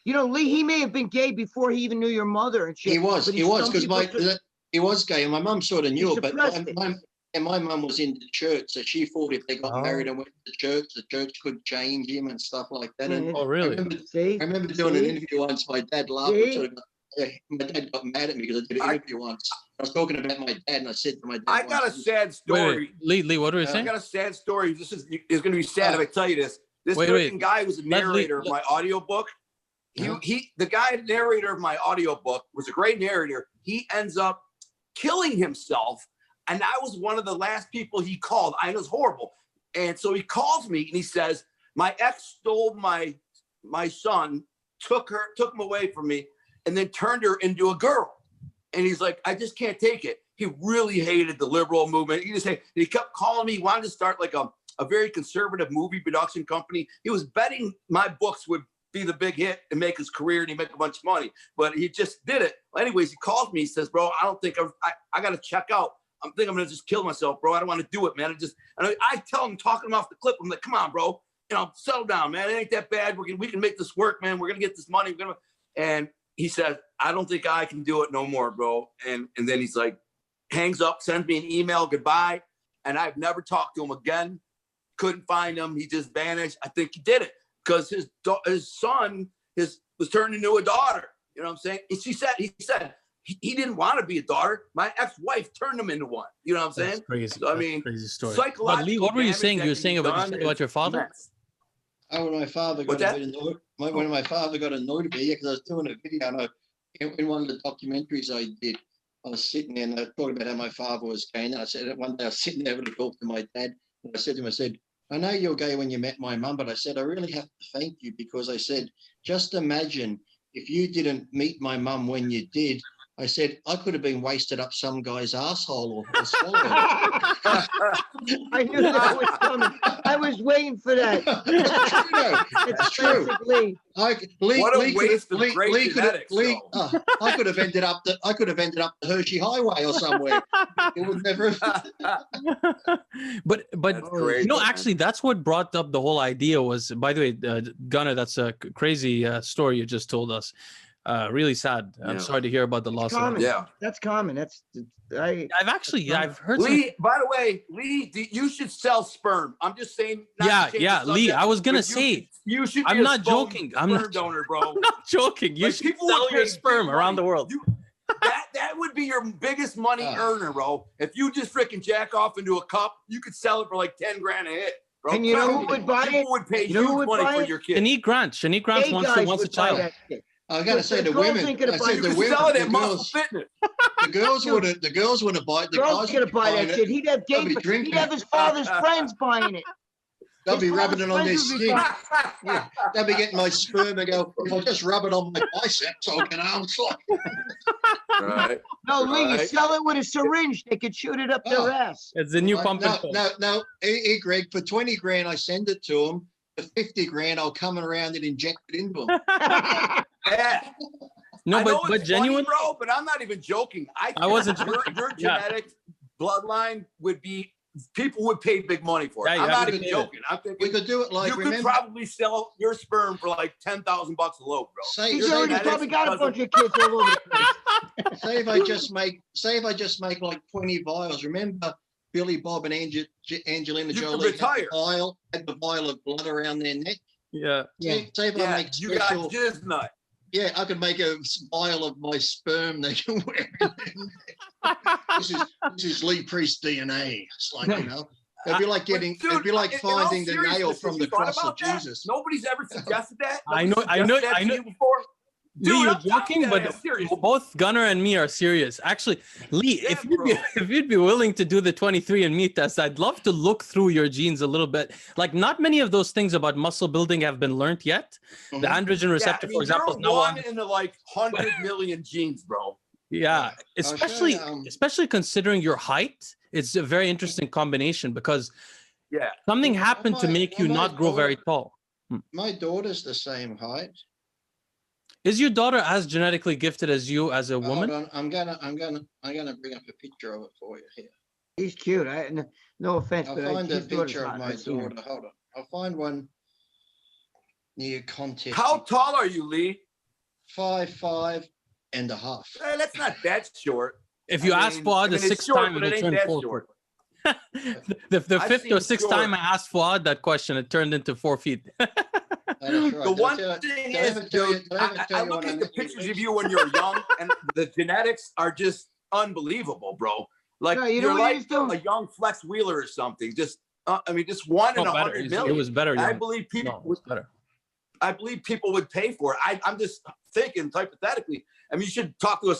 You know, Lee, he may have been gay before he even knew your mother and shit. He was, because he was gay, and my mum sort of knew it, but my mum was in the church, so she thought if they got married and went to the church could change him and stuff like that. And oh, really? I remember doing an interview once. My dad laughed. My dad got mad at me because I did an interview once. I was talking about my dad, and I said to my dad, I got a sad story. Wait. Lee, what are you saying? I got a sad story. This is going to be sad if I tell you this. This guy was a narrator of my audiobook. The guy narrator of my audiobook was a great narrator. He ends up killing himself. And I was one of the last people he called. I was horrible. And so he calls me and he says, my ex stole my son, took him away from me. and then turned her into a girl. And he's like, I just can't take it. He really hated the liberal movement. He kept calling me. He wanted to start like a very conservative movie production company. He was betting my books would be the big hit and make his career, and he'd make a bunch of money. But he just did it. Well, anyways, he calls me. He says, bro, I don't think I got to check out. I'm thinking I'm going to just kill myself, bro. I don't want to do it, man. I tell him, talking him off the clip. I'm like, come on, bro. Settle down, man. It ain't that bad. We can make this work, man. We're going to get this money. And he said, I don't think I can do it no more, bro. And then he's like, hangs up, sends me an email, goodbye. And I've never talked to him again. Couldn't find him. He just vanished. I think he did it because his son was turned into a daughter. You know what I'm saying? And he said he didn't want to be a daughter. My ex-wife turned him into one. You know what I'm saying? That's crazy. So, I mean, crazy story. Psychological. Lee, what were you saying? You were saying about your father? Oh, when my father got a bit annoyed, when my father got annoyed at me, because I was doing a video, and in one of the documentaries I did, I was sitting there and I was talking about how my father was gay. And I said, one day I was sitting there having a talk to my dad, and I said to him, I know you're gay when you met my mum, but I said, I really have to thank you, because I said, just imagine if you didn't meet my mum when you did. I said, I could have been wasted up some guy's asshole or swallowed. I knew that was coming. I was waiting for that. It's true. I could have ended up the Hershey Highway or somewhere. It would never. But actually, that's what brought up the whole idea. Was, by the way, Gunnar, that's a crazy story you just told us. Really sad. I'm sorry to hear about the loss. Yeah, that's common. I've heard. Lee, by the way, Lee, you should sell sperm. I'm just saying. Yeah, Lee. I was gonna say. You should. I'm not joking. I'm not donor, bro. I'm not joking. You should sell your sperm around the world. That would be your biggest money earner, bro. If you just freaking jack off into a cup, you could sell it for like 10 grand a hit. Bro. And you know who would buy it? People would pay huge money for your kid. Shanique Grant wants a child. I gotta say the women. I said the women. The girls want to buy it. The girls gonna buy that shit. He'd have his father's friends buying it. They'll be rubbing it on their skin. Yeah. They'll be getting my sperm and go, if I just rub it on my biceps, I'll get arms like. Right. No, Lee, you sell it with a syringe. They could shoot it up their ass. It's a new pump. No. Hey, Greg, for 20 grand, I send it to them. For 50 grand, I'll come around and inject it into them. Yeah. No, but genuine, bro. But I'm not even joking. I wasn't. Your genetic bloodline would be. People would pay big money for it. I'm not even joking. I'm thinking we could do it like you could probably sell your sperm for like $10,000 a load, bro. He's already probably got a bunch of kids all over the place. Say if I just make like 20 vials. Remember Billy Bob and Angelina Jolie had the vial of blood around their neck? Yeah. Say if I make special, you got jizz nut. Yeah, I could make a vial of my sperm they can wear. This is Lee Priest DNA. It's like, it'd be like it'd be like finding the nail from the cross of Jesus. Nobody's ever suggested that. I know. Before. Lee, you're joking, but both Gunnar and me are serious. Actually, Lee, if you'd be willing to do the 23andMe test, I'd love to look through your genes a little bit. Like, not many of those things about muscle building have been learned yet. Mm-hmm. The androgen receptor, for example, is now one in the like 100 million genes, bro. Yeah, especially considering your height, it's a very interesting combination because something happened to make you not grow very tall. My daughter's the same height. Is your daughter as genetically gifted as you as a woman? Hold on. I'm gonna bring up a picture of it for you here. He's cute. No offense, I'll find a picture of my daughter. Hold on. I'll find one near contest. How tall are you, Lee? 5'5.5". That's not that short. If you ask Fuad the sixth time, it'll turn 4 feet. The fifth or sixth time I asked Fuad that question, it turned into 4 feet. Right. The one thing is, dude, I look at the pictures of you when you're young, and the genetics are just unbelievable, bro. Like you're like a young Flex Wheeler or something. Just, just one in 100 million. It was better. I believe people. I believe people would pay for it. I'm just thinking hypothetically. I mean, you should talk to a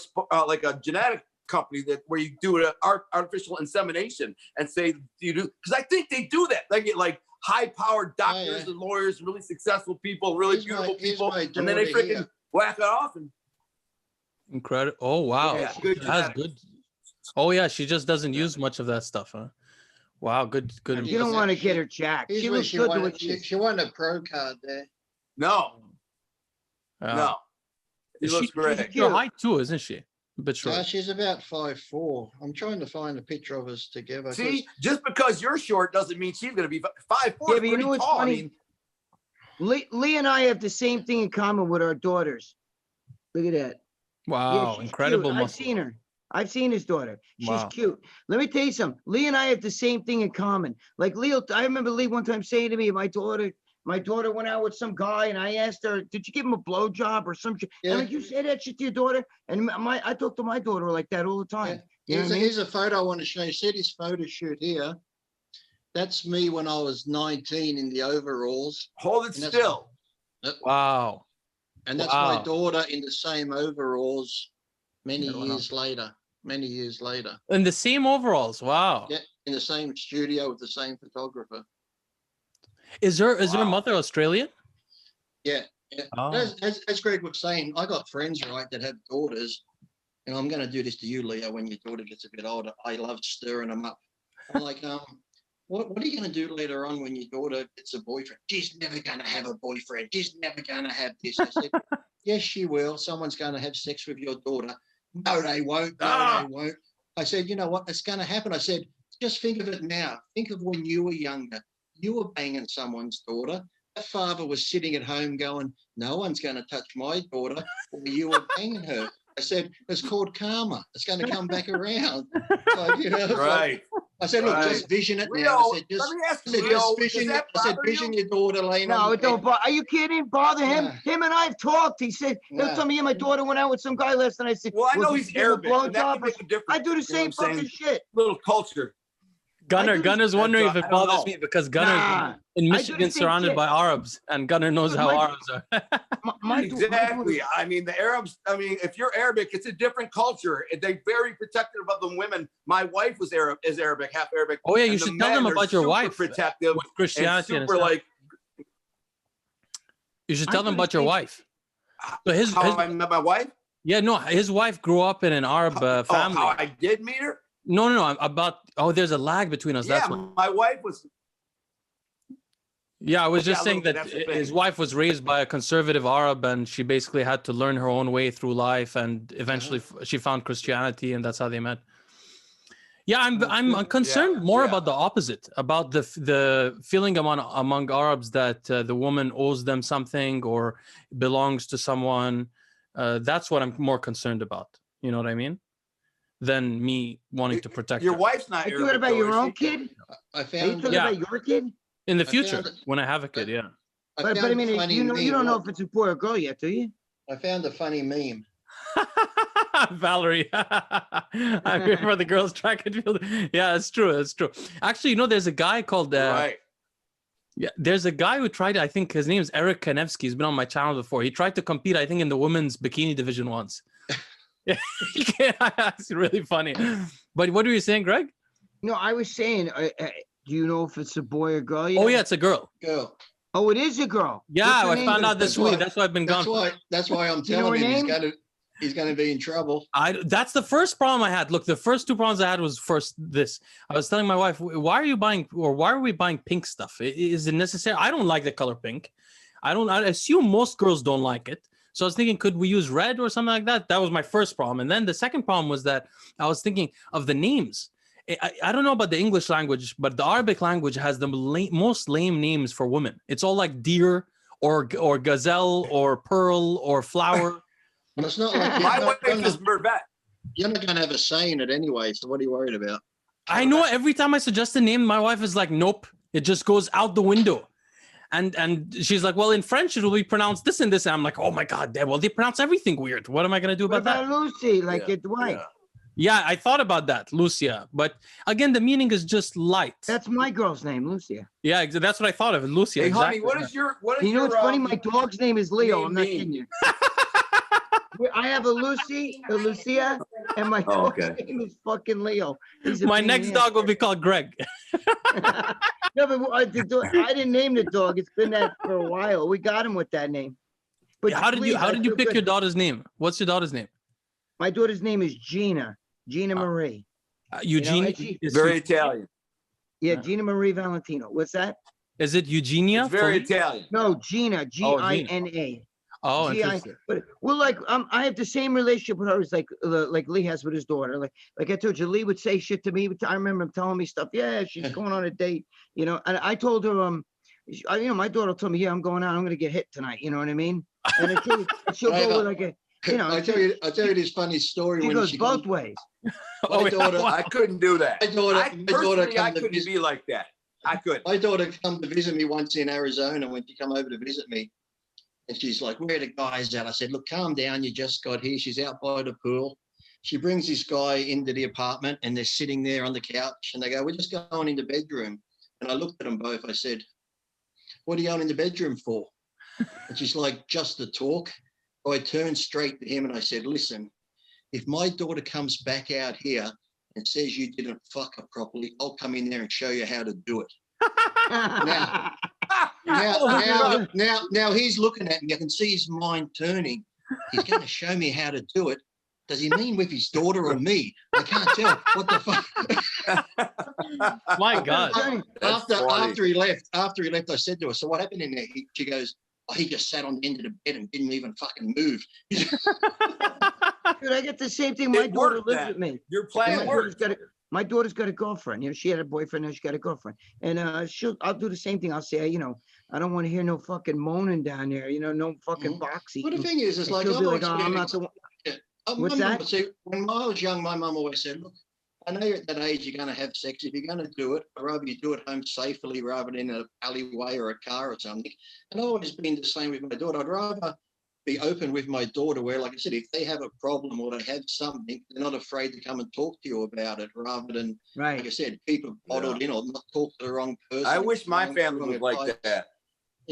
genetic company where you do an artificial insemination and say you do, because I think they do that. They get like high-powered doctors and lawyers, really successful people, really beautiful people, and then they freaking whack it off. And Incredible. Oh wow. Yeah, good She has genetics. good. Oh yeah, she just doesn't use much of that stuff, huh? Wow, good. You don't want to get her jacked. Here's She where looks good to what she won a pro card there. No, Yeah. no. He looks great. She's your height too, isn't she? A bit short. She's about 5'4". I'm trying to find a picture of us together. See, just because you're short doesn't mean she's going to be 5'4". Yeah, but you know what's tall. funny? Lee and I have the same thing in common with our daughters. Look at that. Wow, she's incredible cute. I've muscle. seen her. I've seen his daughter. She's Wow. cute. Let me tell you something. Lee and I have the same thing in common. Like Leo, I remember Lee one time saying to me, my daughter went out with some guy, and I asked her, "Did you give him a blowjob or some shit?" Yeah. I'm like, "You say that shit to your daughter?" And I talk to my daughter like that all the time. You know what I mean? Here's a photo I want to show you. See this photo shoot here? That's me when I was 19 in the overalls. Hold it still. Wow. And that's my daughter in the same overalls many years later. In the same overalls. Wow. Yeah, in the same studio with the same photographer. Is her mother Australian? Yeah. Oh. As Greg was saying, I got friends, right, that have daughters, and I'm going to do this to you, Leo, when your daughter gets a bit older. I love stirring them up. I'm like, what are you going to do later on when your daughter gets a boyfriend? She's never going to have a boyfriend. She's never going to have this. I said, yes, she will. Someone's going to have sex with your daughter. No, they won't. No, they won't. I said, you know what? It's going to happen. I said, just think of it now. Think of when you were younger. You were banging someone's daughter. That father was sitting at home going, no one's going to touch my daughter, or you were banging her. I said, it's called karma. It's going to come back around. So, you know, Right. I said, look, just vision it now. I said, just, let me ask I said, you, just Leo, vision, does that I said, bother vision you? your daughter laying No, on it don't bother. Are you kidding? Bother him? Yeah. Him and I have talked. He said, he'll Yeah. tell me, my daughter went out with some guy last night. I said, Well, I know "Did he's you give him a Arabic, and that blowjob can or make a difference. I do the You know same what I'm fucking saying? shit. Little culture. Gunner's wondering if I it don't bothers know. me because Gunner's Nah, in I do the Michigan same surrounded shit. by Arabs, and Gunner knows Dude, how my- Arabs are. My Exactly. I mean, the Arabs, if you're Arabic, it's a different culture. They're very protective of the women. My wife is Arabic, half Arabic. Oh yeah, you and the should tell them men are about your super wife protective with and Christianity and super stuff. like You should I tell them do the about your same- wife. So his how I met my wife. yeah, no, his wife grew up in an Arab family. How I did meet her. No, about there's a lag between us. Yeah, That's what. my wife was. Yeah, I was Yeah, just a saying little that bit, that's the his thing. wife was raised by a conservative Arab, and she basically had to learn her own way through life, and eventually she found Christianity, and that's how they met. Yeah, I'm concerned more about the opposite, about the feeling among Arabs that the woman owes them something or belongs to someone. That's what I'm more concerned about. You know what I mean? Than me wanting to protect Your her. wife's not Are you Arabic. talking about though, your is own she? kid? I Are you found, talking Yeah. about your kid? In the I future, found it- when I have a kid, yeah. But I mean, you don't know if it's a boy or girl yet, do you? I found a funny meme. Valerie, I'm here for the girls' track and field. Yeah, it's true. It's true. Actually, there's a guy called. Right. Yeah, there's a guy who tried. I think his name is Eric Kanevsky. He's been on my channel before. He tried to compete, I think, in the women's bikini division once. Yeah, it's really funny. But what were you saying, Greg? No, I was saying, do you know if it's a boy or girl yet? Oh yeah, it's a girl. Girl. Oh, it is a girl. Yeah, What's her I name? found out this That's week. why- That's why I've been gone. That's why I'm Do you know telling her him name? he's gonna be in trouble. That's the first problem I had. Look, the first two problems I had was first this. I was telling my wife, why are we buying pink stuff? Is it necessary? I don't like the color pink. I assume most girls don't like it. So I was thinking, could we use red or something like that? That was my first problem. And then the second problem was that I was thinking of the names. I don't know about the English language, but the Arabic language has the most lame names for women. It's all like deer or gazelle or pearl or flower. But it's not like My wife is Mervet. you're not gonna have a say in it anyway. So what are you worried about? I know every time I suggest a name, my wife is like, nope, it just goes out the window. And she's like, well, in French, it will be pronounced this and this. And I'm like, oh my God, well, they pronounce everything weird. What am I going to do What about that? about Lucy, like Yeah, your wife? yeah. Yeah, I thought about that, Lucia. But again, the meaning is just light. That's my girl's name, Lucia. Yeah, that's what I thought of, Lucia. Hey, exactly. honey, what is your You know what's funny? My dog's name is Leo. I'm not name? kidding you. I have a Lucy, a Lucia, and my Oh, dog's okay. name is fucking Leo. He's a My pain in next the dog will be called Greg. ass. No, but I didn't name the dog. It's been that for a while. We got him with that name. But How did you please, I pick feel your good. daughter's name? What's your daughter's name? My daughter's name is Gina Marie. Eugenia? Very Italian. Yeah, Gina Marie Valentino. What's that? Is it Eugenia? It's very Italian. No, Gina, Gina. Oh, G-I, interesting. but we're like, I have the same relationship with her as like Lee has with his daughter. Like I told you, Lee would say shit to me. I remember him telling me stuff. Yeah, she's going on a date, and I told her, my daughter told me, yeah, I'm going out. I'm going to get hit tonight. You know what I mean? And she'll go with like a, I tell you this funny story. She goes both ways. My daughter, I couldn't do that. My daughter I couldn't be like that. I couldn't. My daughter come to visit me once in Arizona when she come over to visit me. And she's like, where are the guys at? I said, look, calm down. You just got here. She's out by the pool. She brings this guy into the apartment and they're sitting there on the couch and they go, we're just going in the bedroom. And I looked at them both. I said, what are you going in the bedroom for? And she's like, just to talk. So I turned straight to him and I said, listen, if my daughter comes back out here and says you didn't fuck her properly, I'll come in there and show you how to do it. Now he's looking at me. I can see his mind turning. He's going to show me how to do it. Does he mean with his daughter or me? I can't tell. What the fuck? My God. After he left, I said to her, so what happened in there? She goes, oh, he just sat on the end of the bed and didn't even fucking move. Dude, I get the same thing. My daughter lives with me. Your plan worked. My daughter's got a girlfriend. She had a boyfriend, now she got a girlfriend. And I'll do the same thing. I'll say, I don't want to hear no fucking moaning down there, no fucking boxy. Well, the thing is, it's like, she'll be like, oh, I'm not the one. What's that? When I was young, my mum always said, look, I know you're at that age, you're going to have sex. If you're going to do it, I'd rather you do it home safely rather than in an alleyway or a car or something. And I've always been the same with my daughter. I'd rather be open with my daughter where, like I said, if they have a problem or they have something, they're not afraid to come and talk to you about it rather than, like I said, keep it bottled in or not talk to the wrong person. I wish my family was like that.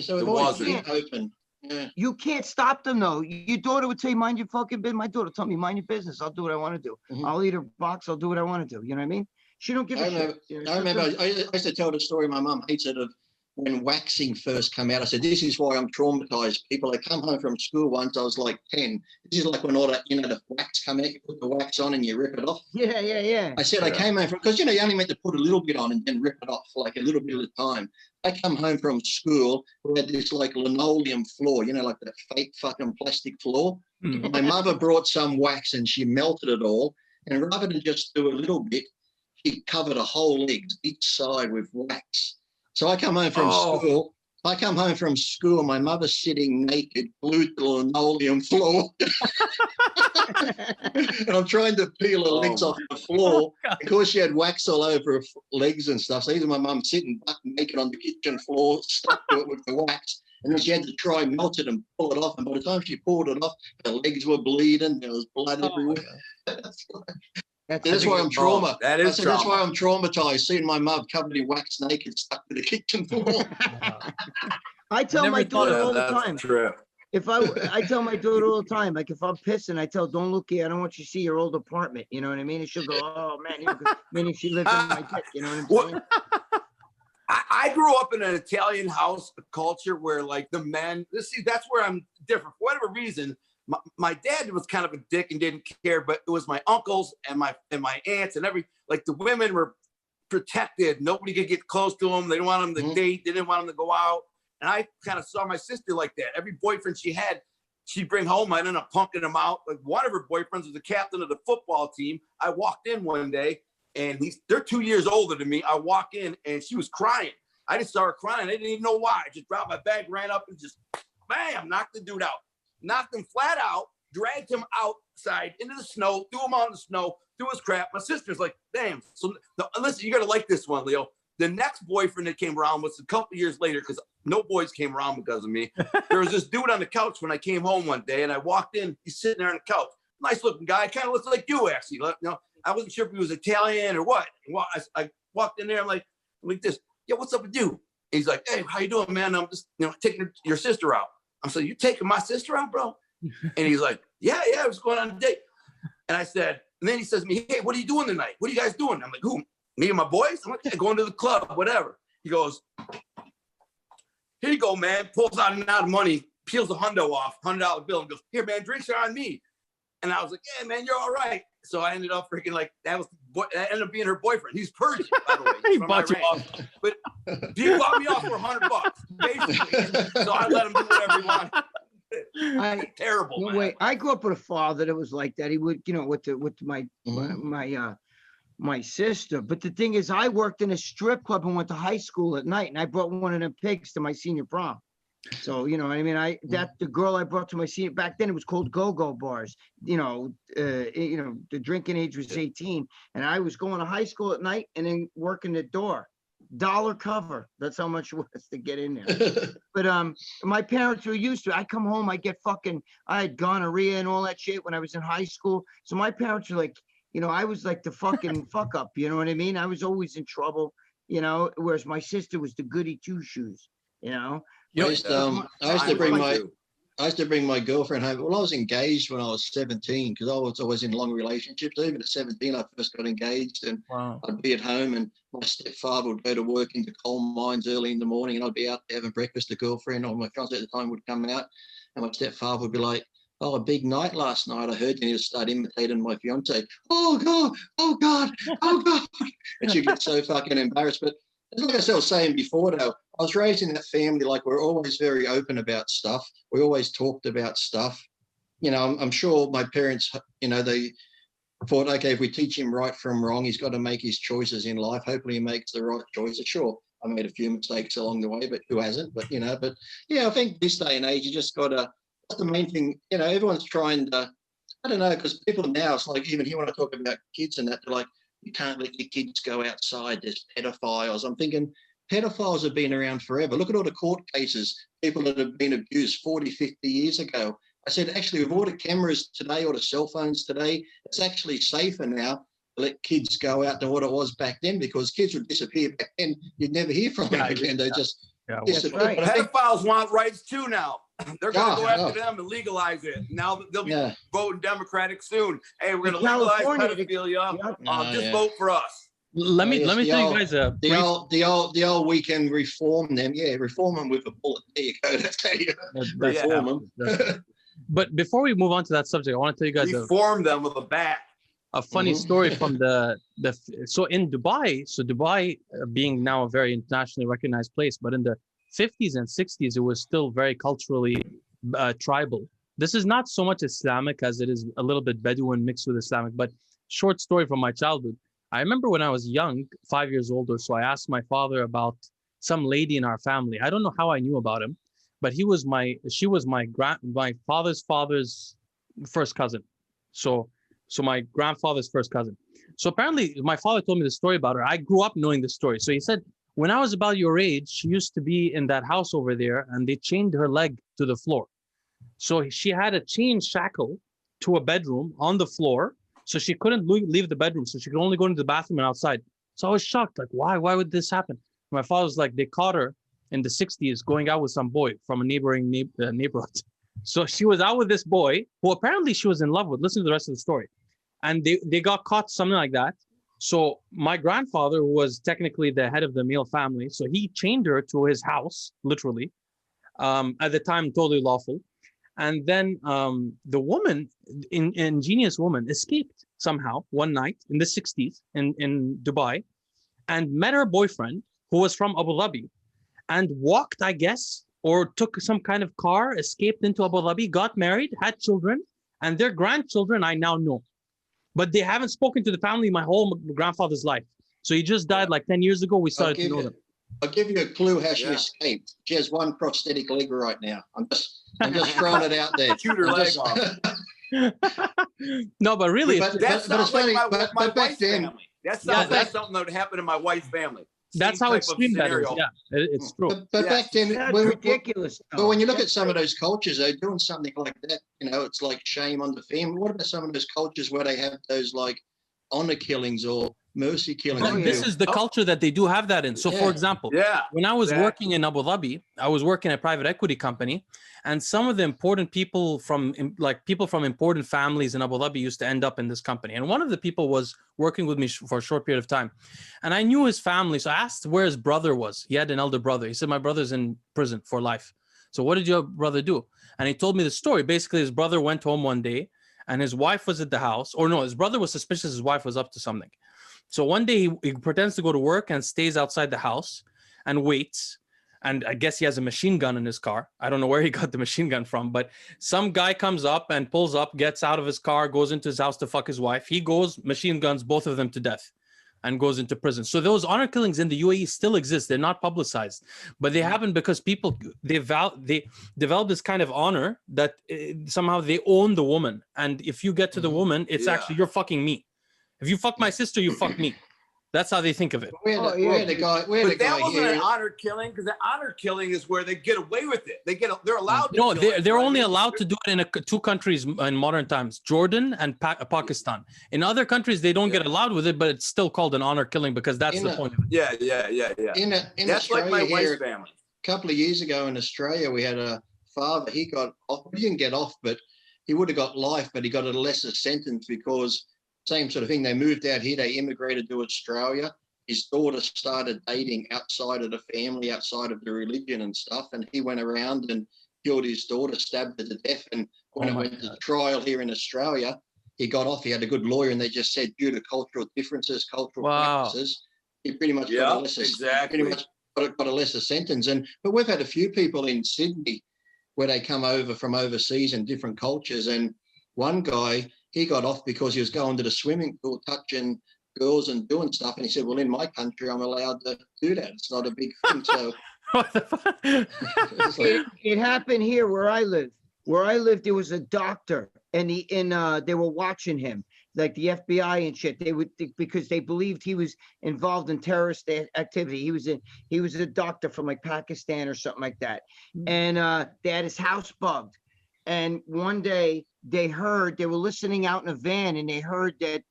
So it always been open. Yeah. You can't stop them though. Your daughter would tell you, mind your fucking business. My daughter told me, mind your business. I'll do what I want to do. I'll eat her box. I'll do what I want to do. You know what I mean? She don't give a shit. I remember I used to tell the story. My mum hates it of when waxing first came out. I said, this is why I'm traumatized. People, I come home from school once, I was like 10. This is like when all that, the wax come out, you put the wax on and you rip it off. Yeah. I said, I came home from, because, you only meant to put a little bit on and then rip it off, like a little bit at a time. I come home from school, we had this like linoleum floor, like that fake fucking plastic floor. My mother brought some wax and she melted it all. And rather than just do a little bit, she covered a whole leg, each side with wax. So I come home from school. My mother's sitting naked, glued to the linoleum floor. And I'm trying to peel her legs off the floor. Of course, she had wax all over her legs and stuff. So here's my mum sitting butt naked on the kitchen floor, stuck to it with the wax. And then she had to try and melt it and pull it off. And by the time she pulled it off, her legs were bleeding. There was blood everywhere. That's why I'm traumatized. That's why I'm traumatized, seeing my mum covered in wax naked, stuck to the kitchen floor. I tell my daughter all the time. True. I tell my daughter all the time, like if I'm pissing, I tell, don't look here. I don't want you to see your old apartment. You know what I mean? And she'll go, oh man, meaning she lives in my dick. You know what I'm saying? I grew up in an Italian house culture where like the men, that's where I'm different. For whatever reason, my dad was kind of a dick and didn't care, but it was my uncles and my aunts and the women were protected. Nobody could get close to them. They didn't want them to date. They didn't want them to go out. And I kind of saw my sister like that. Every boyfriend she had, she'd bring home. I ended up punking them out. Like one of her boyfriends was the captain of the football team. I walked in one day and they're 2 years older than me. I walk in and she was crying. I just started crying. I didn't even know why. I just dropped my bag, ran up and just, bam, knocked the dude out. Knocked him flat out, dragged him outside into the snow, threw him on the snow, threw his crap. My sister's like, damn. So listen, you got to like this one, Leo. The next boyfriend that came around was a couple years later because no boys came around because of me. There was this dude on the couch when I came home one day and I walked in. He's sitting there on the couch. Nice looking guy. Kind of looks like you, actually. I wasn't sure if he was Italian or what. I walked in there. I'm like this. Yeah, what's up with you? And he's like, hey, how you doing, man? I'm just, taking your sister out. I'm saying, you taking my sister out, bro? And he's like, yeah, I was going on a date. And I said, and then he says to me, hey, what are you doing tonight? What are you guys doing? I'm like, who? Me and my boys? I'm like, yeah, going to the club, whatever. He goes, here you go, man. Pulls out an amount of money, peels a $100 bill and goes, here, man, drinks are on me. And I was like, yeah, man, you're all right. So I ended up freaking like, that ended up being her boyfriend. He's Persian, by the way. He bought you off. But he bought me off for $100, basically. So I let him do whatever he wanted. Terrible. No man. way. I grew up with a father that was like that. He would, you know, with my sister. But the thing is, I worked in a strip club and went to high school at night, and I brought one of them pigs to my senior prom. So, you know, I mean, the girl I brought to my senior, back then it was called go-go bars. You know, the drinking age was 18, and I was going to high school at night and then working the door. $1 cover. That's how much it was to get in there. But my parents were used to it. I come home, I had gonorrhea and all that shit when I was in high school. So my parents were like, you know, I was like the fucking fuck up, you know what I mean? I was always in trouble, you know, whereas my sister was the goody two-shoes, you know. I used to bring my girlfriend home. Well, I was engaged when I was 17 because I was always in long relationships. Even at 17, I first got engaged, and I'd be at home, and my stepfather would go to work into coal mines early in the morning, and I'd be out there having breakfast. The girlfriend or my fiance at the time would come out, and my stepfather would be like, "Oh, a big night last night. I heard you need to start imitating my fiance." "Oh God, oh God, oh God." And she'd get so fucking embarrassed. But like I was saying before, though, I was raised in that family, like we're always very open about stuff. We always talked about stuff. You know, I'm sure my parents, you know, they thought, okay, if we teach him right from wrong, he's got to make his choices in life. Hopefully he makes the right choices. Sure, I made a few mistakes along the way, but who hasn't? But, you know, but yeah, I think this day and age, you just got to, that's the main thing. You know, everyone's trying to, I don't know, because people now, it's like, even here when I talk about kids and that, they're like, you can't let your kids go outside. There's pedophiles. I'm thinking pedophiles have been around forever. Look at all the court cases, people that have been abused 40, 50 years ago. I said, actually, with all the cameras today or the cell phones today, it's actually safer now to let kids go out than what it was back then, because kids would disappear back then. You'd never hear from them again. They just disappear. Right. Pedophiles want rights too now. They're going to go after them and legalize it. Now they'll be voting Democratic soon. Hey, we're going to legalize pedophilia. Just vote for us. Let me tell you guys the old we can reform them. Yeah, reform them with a bullet. There you go. That's how you reform them. But before we move on to that subject, I want to tell you guys reform them with a bat. A funny story from so in Dubai. So Dubai being now a very internationally recognized place, but in the 50s and 60s, it was still very culturally tribal. This is not so much Islamic as it is a little bit Bedouin mixed with Islamic. But short story from my childhood. I remember when I was young, 5 years old or so, I asked my father about some lady in our family. I don't know how I knew about him, but she was my father's first cousin. So my grandfather's first cousin. So apparently my father told me the story about her. I grew up knowing the story. So he said, when I was about your age, she used to be in that house over there, and they chained her leg to the floor. So she had a chain shackle to a bedroom on the floor. So she couldn't leave the bedroom. So she could only go into the bathroom and outside. So I was shocked. Like, why would this happen? My father was like, they caught her in the 60s going out with some boy from a neighboring neighborhood. So she was out with this boy who apparently she was in love with. Listen to the rest of the story. And they got caught, something like that. So my grandfather was technically the head of the male family. So he chained her to his house, literally, at the time, totally lawful. And then the woman, ingenious woman, escaped somehow one night in the 60s in Dubai and met her boyfriend, who was from Abu Dhabi, and walked, I guess, or took some kind of car, escaped into Abu Dhabi, got married, had children, and their grandchildren I now know. But they haven't spoken to the family my whole grandfather's life. So he just died like 10 years ago. We started to know them. I'll give you a clue how she escaped. She has one prosthetic leg right now. I'm just throwing it out there. Shoot her leg off. No, but really, but that's funny. But my back then, family. That sounds like something that would happen in my wife's family. That's how extreme that is. Yeah, it's true. But back then, that's ridiculous. But when you look at some of those cultures, they're doing something like that. You know, it's like shame on the family. What about some of those cultures where they have those like honor killings or mercy killings? This is the culture that they do have that in. So, for example, when I was working in Abu Dhabi, I was working at a private equity company, and some of the important people from important families in Abu Dhabi used to end up in this company. And one of the people was working with me for a short period of time, and I knew his family. So I asked where his brother was. He had an elder brother. He said, my brother's in prison for life. So what did your brother do? And he told me the story. Basically, his brother went home one day and his wife was at the house, or no, his brother was suspicious his wife was up to something. So one day he pretends to go to work and stays outside the house and waits. And I guess he has a machine gun in his car. I don't know where he got the machine gun from, but some guy comes up and pulls up, gets out of his car, goes into his house to fuck his wife. He goes, machine guns both of them to death, and goes into prison. So those honor killings in the UAE still exist. They're not publicized, but they happen because people, they develop this kind of honor that somehow they own the woman. And if you get to the woman, it's actually, you're fucking me. If you fuck my sister, you fuck me. That's how they think of it. We had a guy that wasn't here. an honor killing, because the honor killing is where they get away with it. They're allowed to. No, kill they're only allowed to do it in two countries in modern times: Jordan and Pakistan. In other countries, they don't get allowed with it, but it's still called an honor killing because that's the point of it. Yeah. In That's Australia, like my wife's here, family. a couple of years ago in Australia, we had a father. He got off. He didn't get off, but he would have got life, but he got a lesser sentence because same sort of thing. They moved out here. They immigrated to Australia. His daughter started dating outside of the family, outside of the religion and stuff. And he went around and killed his daughter, stabbed her to death. And when it went to trial here in Australia, he got off. He had a good lawyer, and they just said due to cultural differences, cultural practices, he pretty much got a lesser, got a lesser sentence. But we've had a few people in Sydney where they come over from overseas and different cultures. And one guy, he got off because he was going to the swimming pool, touching girls and doing stuff, and he said, well, in my country I'm allowed to do that, it's not a big thing. So it happened here where I live. There was a doctor, and they were watching him, like the FBI and shit. They would, because they believed he was involved in terrorist activity. He was a doctor from like Pakistan or something like that, and they had his house bugged. And one day they were listening out in a van, and they heard that,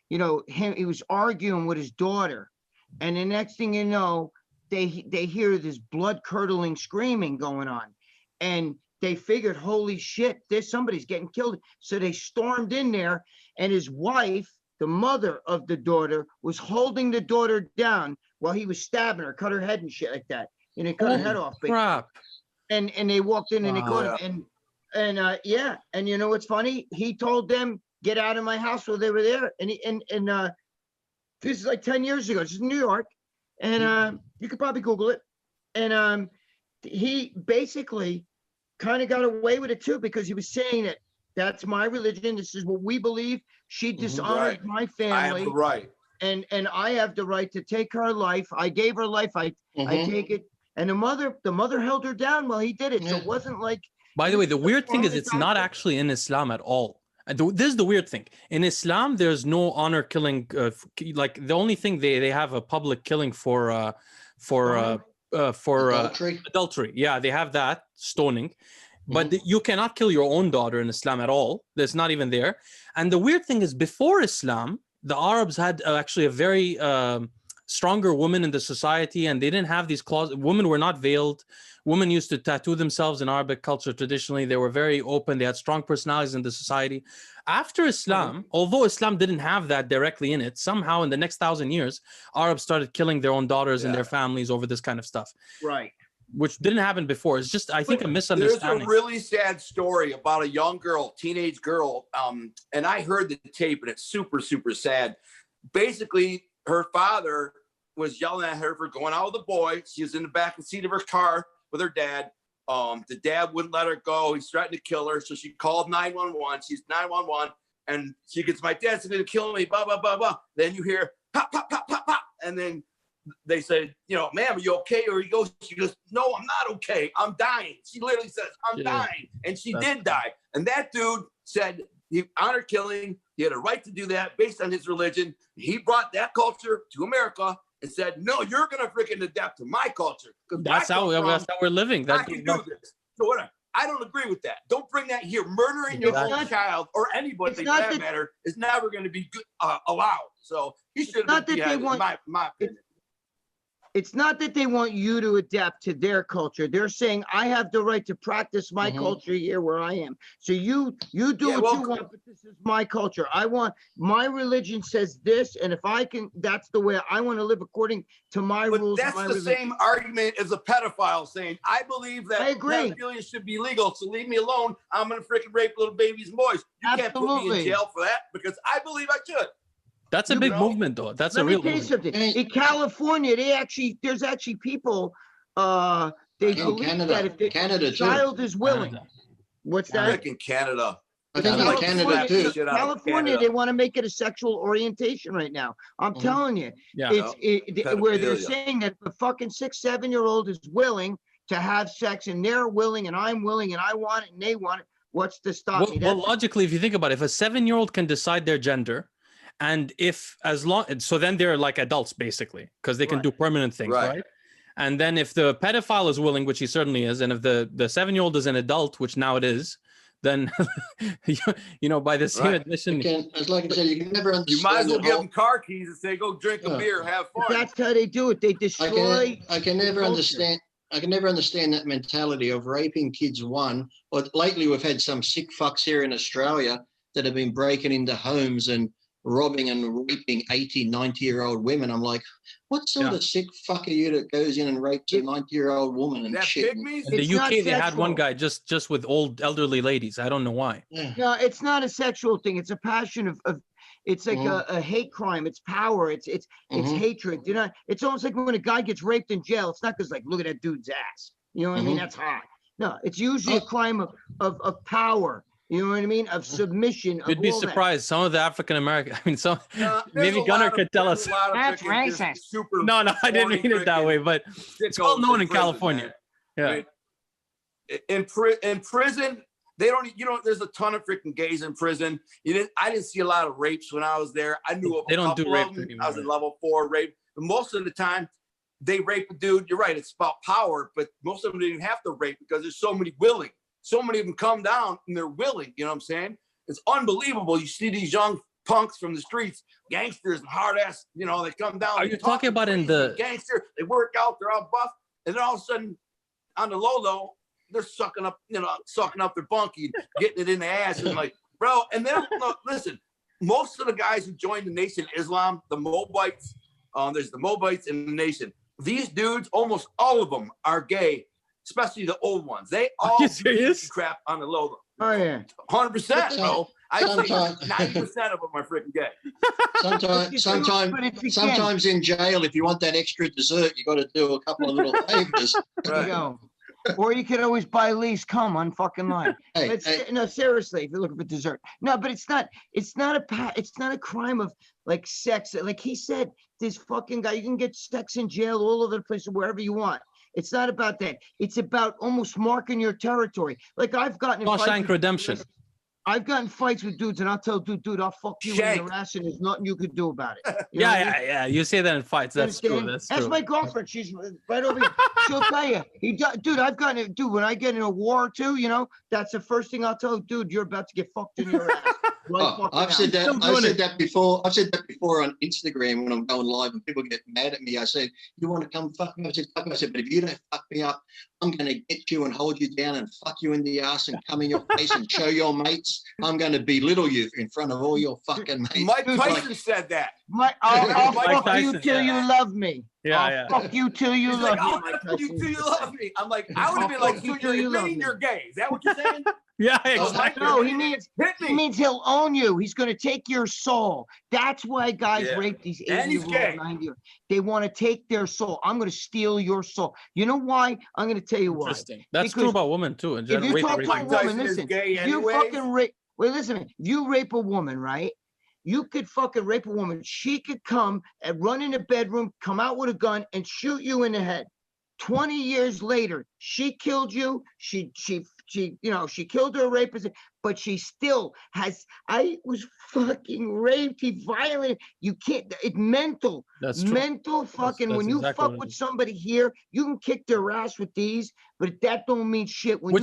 he was arguing with his daughter, and the next thing you know, they hear this blood-curdling screaming going on, and they figured, holy shit, somebody's getting killed. So they stormed in there, and his wife, the mother of the daughter, was holding the daughter down while he was stabbing her, cut her head and shit like that, and he cut her head off. Crap. And they walked in and they caught him, and you know what's funny? He told them, get out of my house while they were there. And this is like 10 years ago. This is New York. And you could probably Google it. And he basically kind of got away with it too, because he was saying that that's my religion. This is what we believe. She dishonored my family. I have the right. And I have the right to take her life. I gave her life. I take it. And the mother held her down while he did it. So it wasn't like. By the way, the weird thing is it's not actually in Islam at all. This is the weird thing. In Islam, there's no honor killing. Like the only thing they have a public killing for adultery. Yeah, they have that, stoning. But you cannot kill your own daughter in Islam at all. That's not even there. And the weird thing is, before Islam, the Arabs had actually a very stronger woman in the society, and they didn't have these clauses. Women were not veiled. Women used to tattoo themselves in Arabic culture traditionally. They were very open. They had strong personalities in the society. After Islam, although Islam didn't have that directly in it, somehow in the next 1,000 years, Arabs started killing their own daughters and their families over this kind of stuff. Right. Which didn't happen before. It's just, I think, a misunderstanding. There's a really sad story about a young girl, teenage girl, and I heard the tape, and it's super, super sad. Basically, her father was yelling at her for going out with a boy. She was in the back seat of her car with her dad. The dad wouldn't let her go. He's threatened to kill her. So she called 911. She's 911. And she gets, my dad's going to kill me, blah, blah, blah, blah. Then you hear pop, pop, pop, pop, pop. And then they say, ma'am, are you okay? Or she goes, no, I'm not okay. I'm dying. She literally says, I'm dying. And she did die. And that dude said he honor killing. He had a right to do that based on his religion. He brought that culture to America and said, no, you're going to freaking adapt to my culture. That's how we're living. I can do this. So whatever. I don't agree with that. Don't bring that here. Murdering your own child or anybody for that matter is never going to be good, allowed. So he should have been beheaded, in my opinion. It's not that they want you to adapt to their culture. They're saying, I have the right to practice my culture here where I am. So you do what you want, but this is my culture. My religion says this, and if I can, that's the way I want to live according to my rules. That's the same argument as a pedophile saying, I believe that pedophilia should be legal, so leave me alone. I'm going to freaking rape little babies and boys. You can't put me in jail for that because I believe I should. That's a big movement, though. That's a real movement. In California, there's actually people, they believe that if the child is willing. What's that? In Canada. I think in Canada too. California, they want to make it a sexual orientation right now. I'm telling you, where they're saying that the fucking 6-7-year-old is willing to have sex, and they're willing, and I'm willing, and I want it, and they want it. What's to stop me? Well, logically, if you think about it, if a 7-year-old can decide their gender, and so then they're like adults basically, because they can do permanent things, right? And then if the pedophile is willing, which he certainly is, and if the 7-year-old is an adult, which now it is, then by the same admission, as like I said, you can never understand. You might as well give them car keys and say, "Go drink a beer, have fun." That's how they do it. They destroy. I can never understand. I can never understand that mentality of raping kids. Or lately we've had some sick fucks here in Australia that have been breaking into homes and robbing and raping 80, 90-year-old women. I'm like, what sort of sick fuck are you that goes in and rapes a 90-year-old woman and shit? In the UK, they had one guy just with old elderly ladies. I don't know why. No, it's not a sexual thing. It's a passion of it's like a hate crime. It's power. It's hatred. It's almost like when a guy gets raped in jail. It's not because like, look at that dude's ass. You know what I mean? That's hot. No, it's usually a crime of power. You know what I mean? Of submission. You'd be surprised. Some of the African American, maybe Gunnar could tell us. That's racist. No, I didn't mean it that way, but it's well known in California. Man. Yeah. In prison, there's a ton of freaking gays in prison. I didn't see a lot of rapes when I was there. I knew of a couple of them. I was in level 4 rape. But most of the time, they rape a dude. You're right. It's about power, but most of them didn't have to rape because there's so many willing. So many of them come down and they're willing, you know what I'm saying? It's unbelievable. You see these young punks from the streets, gangsters and hard ass, they come down. Are you talking about in the gangster? They work out, they're all buff, and then all of a sudden, on the low, they're sucking up their bunkie, getting it in the ass, and like, bro. And then listen, most of the guys who joined the Nation of Islam, the Moabites, there's the Moabites in the Nation. These dudes, almost all of them are gay. Especially the old ones. They all do crap on the low. Oh, yeah. 100%, bro. I say 90% of them are freaking gay. Sometimes in jail, if you want that extra dessert, you got to do a couple of little favors. Right. Or you could always buy Lee's cum on fucking line. No, seriously, if you're looking for dessert. No, but it's not a crime of like sex. Like he said, this fucking guy, you can get sex in jail all over the place, wherever you want. It's not about that. It's about almost marking your territory. Like I've gotten Shawshank Redemption. I've gotten fights with dudes, and I'll tell dude, I'll fuck you in your ass, and there's nothing you could do about it. Yeah. You say that in fights. That's true. That's my girlfriend. She's right over here. She'll tell you. When I get in a war or two, that's the first thing I'll tell. Dude, you're about to get fucked in your ass. I've said that before. I've said that before on Instagram when I'm going live and people get mad at me. I said, "You want to come fuck me?" I said, "Fuck me." I said, "But if you don't fuck me up, I'm going to get you and hold you down and fuck you in the ass and come in your face and show your mates. I'm going to belittle you in front of all your fucking mates." Mike Tyson said that. I'll fuck you till you love me. Yeah. Fuck you till you love me. I'll fuck you till you love me. I'm like, I would have been like, so you're admitting you're gay. Is that what you're saying? Yeah, exactly. No, he means he'll own you. He's going to take your soul. That's why guys rape these 80-year-old, 90-year-old. They want to take their soul. I'm going to steal your soul. You know why? I'm going to tell you why. That's true about women too. In general, if you talk to a woman, listen. If you rape a woman, right? You could fucking rape a woman. She could come and run in the bedroom, come out with a gun, and shoot you in the head. 20 years later, she killed you. She killed her rapist, but she still has. I was fucking raped. He violated. You can't. It's mental. That's true. Mental fucking. That's when you exactly fuck with somebody here, you can kick their ass with these, but that don't mean shit. When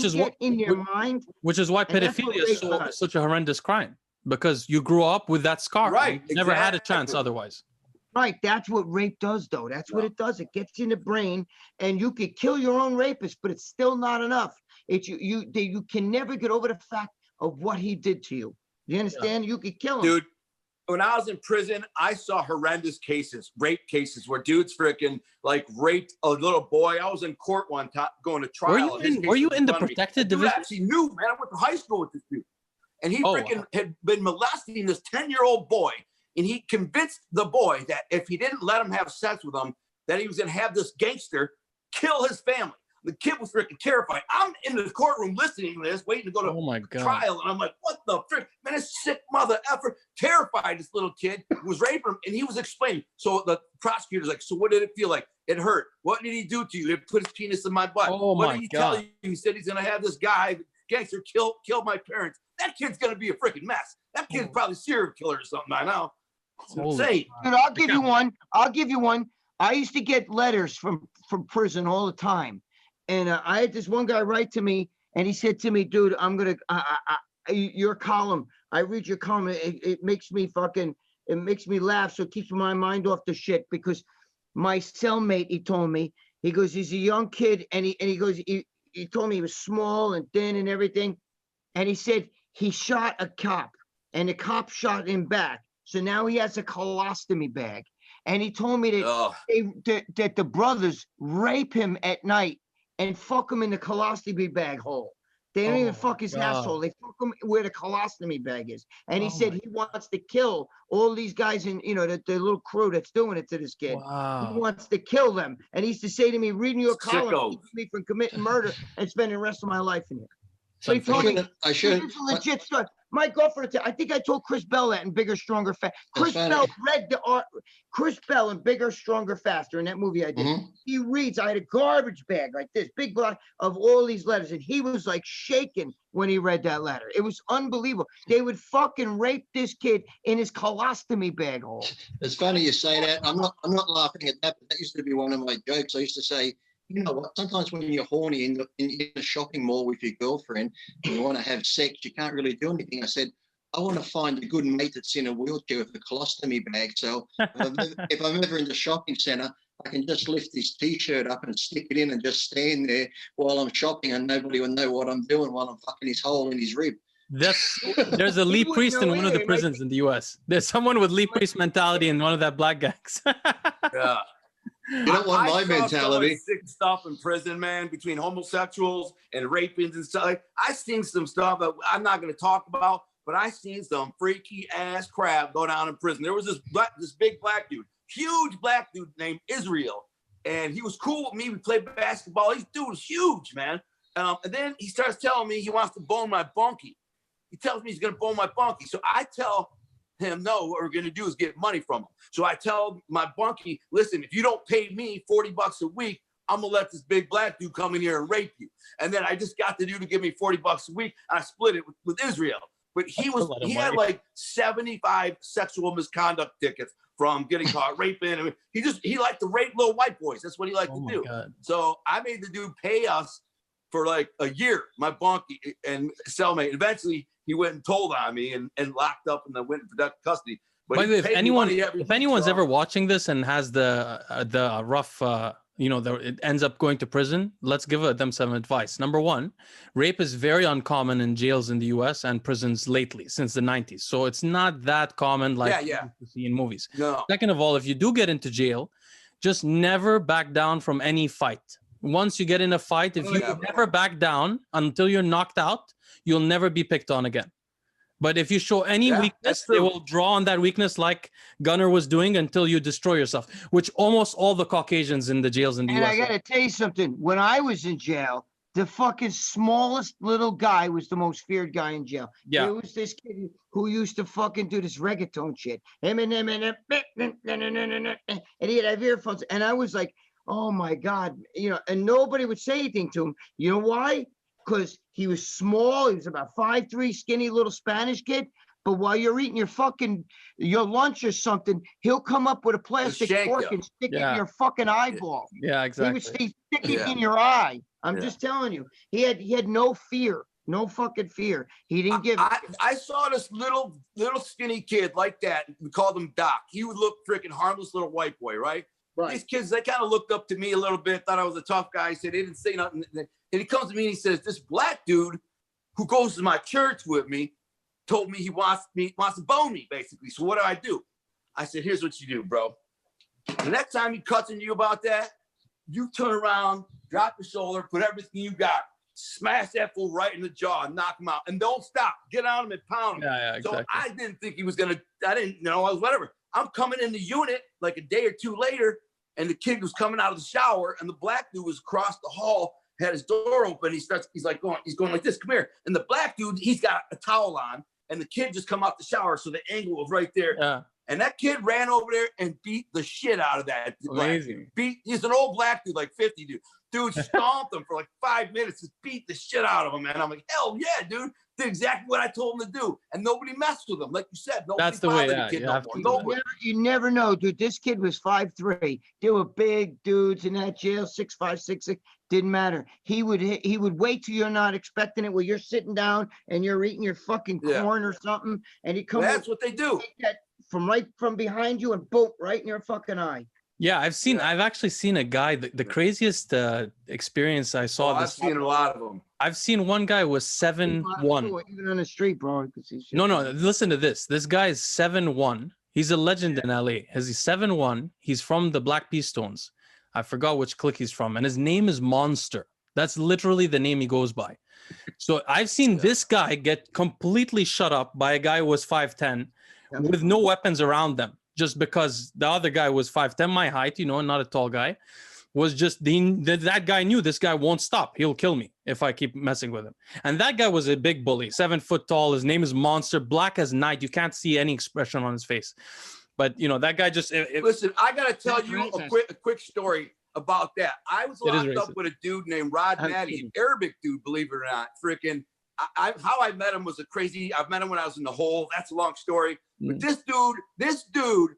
in your mind. Which is why pedophilia is such a horrendous crime, because you grew up with that scar. Right. You never had a chance otherwise. Right, that's what rape does, though. That's what it does. It gets in the brain, and you could kill your own rapist, but it's still not enough. It's you can never get over the fact of what he did to you. You understand? You could kill him, dude. When I was in prison, I saw horrendous cases, rape cases, where dudes freaking like raped a little boy. I was in court one time going to trial. Were you in the protected division? I actually knew, man. I went to high school with this dude, and he had been molesting this 10-year-old boy. And he convinced the boy that if he didn't let him have sex with him, that he was going to have this gangster kill his family. The kid was freaking terrified. I'm in the courtroom listening to this, waiting to go to trial. And I'm like, what the frick? Man, this sick mother effer terrified this little kid who was raping him. And he was explaining. So the prosecutor's like, so what did it feel like? It hurt. What did he do to you? He put his penis in my butt. What did he tell you? He said he's going to have this guy, gangster, kill my parents. That kid's going to be a freaking mess. That kid's probably a serial killer or something by now. It's insane. Dude, I'll give you one. I'll give you one. I used to get letters from prison all the time. And I had this one guy write to me, and he said to me, dude, I'm going to, your column, I read your column. It makes me it makes me laugh. So it keeps my mind off the shit, because my cellmate, he told me, he goes, he's a young kid. And he goes, he told me he was small and thin and everything. And he said he shot a cop, and the cop shot him back. So now he has a colostomy bag. And he told me that the brothers rape him at night and fuck him in the colostomy bag hole. They don't even fuck his asshole. They fuck him where the colostomy bag is. And he said he wants to kill all these guys in, the little crew that's doing it to this kid. Wow. He wants to kill them. And he used to say to me, reading your column keeps me from committing murder and spending the rest of my life in here. So he told me, it's a legit story. My girlfriend, I think I told Chris Bell that in Bigger, Stronger, Faster. Chris Bell read the art. Chris Bell in Bigger, Stronger, Faster, in that movie I did. He reads, I had a garbage bag like this, big block of all these letters. And he was like shaking when he read that letter. It was unbelievable. They would fucking rape this kid in his colostomy bag hole. It's funny you say that. I'm not laughing at that, but that used to be one of my jokes. I used to say, you know what, sometimes when you're horny in the shopping mall with your girlfriend and you want to have sex, you can't really do anything. I said, I want to find a good mate that's in a wheelchair with a colostomy bag. So if I'm ever in the shopping centre, I can just lift this T-shirt up and stick it in and just stand there while I'm shopping, and nobody will know what I'm doing while I'm fucking his hole in his rib. There's a Lee Priest in one of the prisons in the U.S. There's someone with Lee Priest mentality in one of that black gangs. Yeah. You don't want my mentality. Sick stuff in prison, man, between homosexuals and rapists and stuff. Like, I seen some stuff that I'm not going to talk about, but I seen some freaky ass crap go down in prison. There was this big black dude, huge black dude named Israel, and he was cool with me. We played basketball. This dude was huge, man. And then he starts telling me he wants to bone my bunkie. He tells me he's going to bone my bunkie. So I tell him, no, what we're going to do is get money from him. So I tell my bunkie, listen, if you don't pay me $40 a week, I'm going to let this big black dude come in here and rape you. And then I just got the dude to give me $40 a week. And I split it with Israel. But he had like 75 sexual misconduct tickets from getting caught raping. I mean, he liked to rape little white boys. That's what he liked to do. God. So I made the dude pay us for like a year, my bunkie and cellmate. Eventually, he went and told on me and locked up, and then went in productive custody. But by the way, if anyone's ever watching this and has the rough, it ends up going to prison, let's give them some advice. Number one, rape is very uncommon in jails in the U.S. and prisons lately, since the 90s. So it's not that common like you see in movies. No. Second of all, if you do get into jail, just never back down from any fight. Once you get in a fight, if you never back down until you're knocked out, you'll never be picked on again. But if you show any weakness, they will draw on that weakness like Gunner was doing until you destroy yourself, which almost all the Caucasians in the jails in the US. And I got to tell you something. When I was in jail, the fucking smallest little guy was the most feared guy in jail. Yeah. There was this kid who used to fucking do this reggaeton shit. And he had have earphones. And I was like, oh my God, and nobody would say anything to him. You know why? Because he was small. He was about 5'3", skinny little Spanish kid. But while you're eating your lunch or something, he'll come up with a plastic fork and stick it in your fucking eyeball. Yeah, exactly. He would stick it in your eye. I'm just telling you, he had no fear. No fucking fear. He didn't give. I saw this little skinny kid like that. We called him Doc. He would look freaking harmless little white boy, right? Right. These kids, they kind of looked up to me a little bit, thought I was a tough guy. He said they didn't say nothing. And he comes to me and he says, this black dude who goes to my church with me told me he wants to bone me, basically. So what do? I said, here's what you do, bro. The next time he cuts into you about that, you turn around, drop your shoulder, put everything you got, smash that fool right in the jaw and knock him out. And don't stop. Get on him and pound him. Yeah, exactly. So I didn't think he was going to, I didn't know, I was whatever. I'm coming in the unit like a day or two later, and the kid was coming out of the shower, and the black dude was across the hall, had his door open. He's going like this, come here. And the black dude, he's got a towel on, and the kid just come out the shower, so the angle was right there. Yeah. And that kid ran over there and beat the shit out of that. Amazing. He's an old black dude, like 50 dude. Dude stomped him for like 5 minutes, just beat the shit out of him, man. I'm like, hell yeah, dude. Did exactly what I told him to do. And nobody messed with him. Like you said, nobody That's the way, bothered the kid no more. You never know, dude. This kid was 5'3". They were big dudes in that jail, 6'5", 6'6". Didn't matter. He would wait till you're not expecting it, where you're sitting down and you're eating your fucking corn or something, and he comes. That's what they do. From behind you and boom, right in your fucking eye. Yeah, I've actually seen a guy, the craziest experience I saw. I've seen a lot of them. I've seen one guy was 7'1". Even on the street, bro. No, listen to this. This guy is 7'1". He's a legend in LA. He's 7'1". He's from the Black Pea Stones. I forgot which clique he's from. And his name is Monster. That's literally the name he goes by. So I've seen this guy get completely shut up by a guy who was 5'10", with no weapons around them. Just because the other guy was 5'10", my height, not a tall guy, was just that guy knew this guy won't stop. He'll kill me if I keep messing with him. And that guy was a big bully, 7 foot tall. His name is Monster, black as night. You can't see any expression on his face. But that guy just listen. I gotta tell you a quick story about that. I was locked up with a dude named Rod Matty, an Arabic dude, believe it or not. Freaking. How I met him was I've met him when I was in the hole. That's a long story. But this dude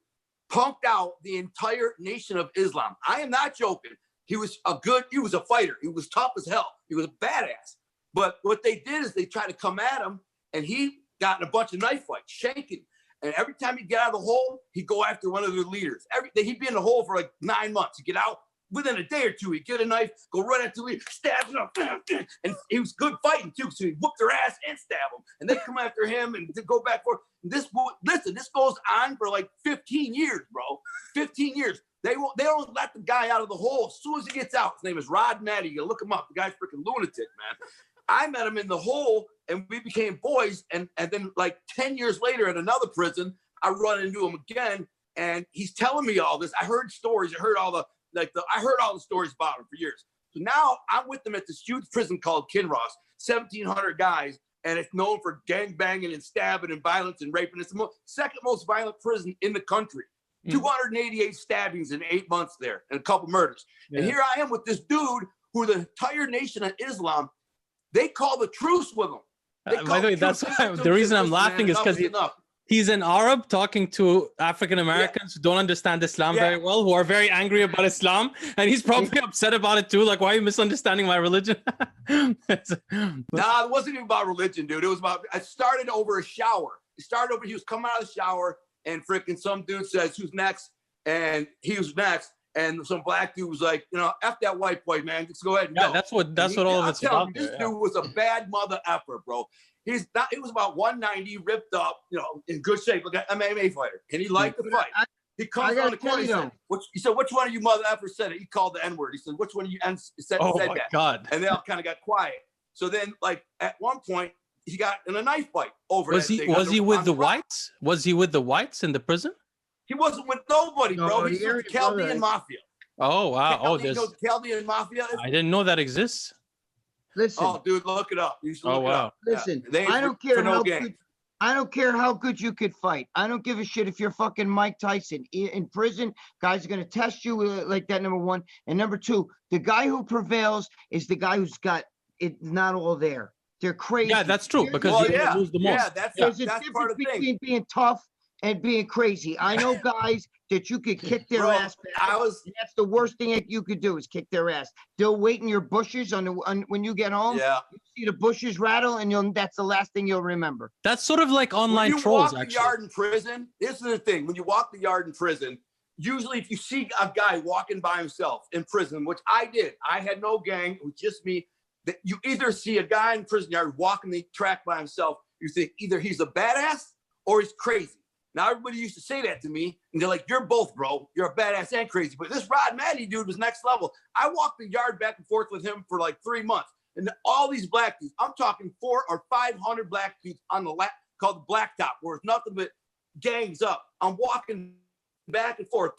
punked out the entire nation of Islam. I am not joking. He was a fighter. He was tough as hell. He was a badass. But what they did is they tried to come at him, and he got in a bunch of knife fights, shanking. And every time he'd get out of the hole, he'd go after one of their leaders. He'd be in the hole for like 9 months. He'd get out. Within a day or two, he'd get a knife, go right at the leader, stab him, and he was good fighting too. So he'd whoop their ass and stab them, and they come after him and go back for this. Listen, this goes on for like 15 years, bro. 15 years. They don't let the guy out of the hole as soon as he gets out. His name is Rod Matty. You look him up. The guy's freaking lunatic, man. I met him in the hole, and we became boys. And then like 10 years later at another prison, I run into him again, and he's telling me all this. I heard stories. I heard all the stories about him for years. So now I'm with them at this huge prison called Kinross, 1,700 guys, and it's known for gang banging and stabbing and violence and raping. It's the second most violent prison in the country. 288 stabbings in 8 months there, and a couple murders. Yeah. And here I am with this dude who the entire nation of Islam, they call the truce with him. By the way, that's why the reason I'm laughing is because he's an Arab talking to African Americans who don't understand Islam very well, who are very angry about Islam, and he's probably upset about it too. Like, why are you misunderstanding my religion? Nah, it wasn't even about religion, dude. It was about. I started over a shower. He was coming out of the shower, and freaking some dude says, "Who's next?" And he was next. And some black dude was like, F that white boy, man. Just go ahead and go. That's what all of it's about. This dude was a bad mother effer, bro. He was about 190, ripped up, in good shape, like an MMA fighter. And he liked the fight. He comes on the corner. He said, which one of you mother effers said it? He called the N-word. He said, which one of you said that? God. And they all kind of got quiet. So then, like, at one point, he got in a knife fight over Was he with the whites? Was he with the whites in the prison? He wasn't with nobody, bro. He's with the Chaldean Mafia. Oh, wow. The Chaldean Mafia. I didn't know that exists. Listen. Oh, dude, look it up. You should look it up. Listen, I don't care how good. I don't care how good you could fight. I don't give a shit if you're fucking Mike Tyson. In prison, guys are going to test you like that, number one. And number two, the guy who prevails is the guy who's got it not all there. They're crazy. Yeah, that's true, because you lose the most. Yeah, that's There's a part difference of the between thing. being tough and being crazy. I know guys that you could kick their Bro, ass back. That's the worst thing that you could do is kick their ass. They'll wait in your bushes on when you get home. Yeah. You see the bushes rattle, and that's the last thing you'll remember. That's sort of like online when you trolls, walk actually. the yard in prison, this is the thing. When you walk the yard in prison, usually if you see a guy walking by himself in prison, which I did, I had no gang, it was just me, that you either see a guy in prison yard walking the track by himself, you think either he's a badass or he's crazy. Now, everybody used to say that to me, and they're like, you're both, bro. You're a badass and crazy. But this Rod Matty dude was next level. I walked the yard back and forth with him for like 3 months. And all these black dudes, I'm talking 400 or 500 black dudes on the called the blacktop, where it's nothing but gangs up. I'm walking back and forth.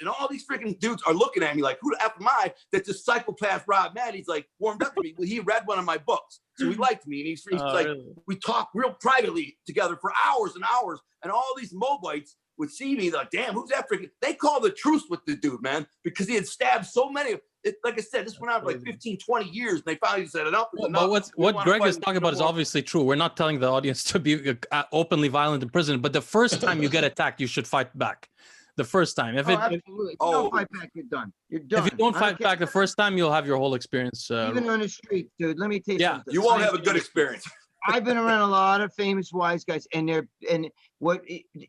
And all these freaking dudes are looking at me like, who the F am I that this psychopath Rod Matty's like warmed up to me? Well, he read one of my books. So he liked me. And he's like, really? We talked real privately together for hours and hours. And all these Moabites would see me like, damn, who's that freaking? They called the truce with the dude, man, because he had stabbed so many. Like I said, this went on for like 15, 20 years. And they finally said enough is enough. But what Gregg is talking about is obviously true. We're not telling the audience to be openly violent in prison. But the first time you get attacked, you should fight back. The first time. Absolutely. If you don't fight back, you're done. You're done. If you don't fight back the first time, you'll have your whole experience. Even on the street, dude. Let me tell you something. You won't have a good experience. I've been around a lot of famous wise guys, and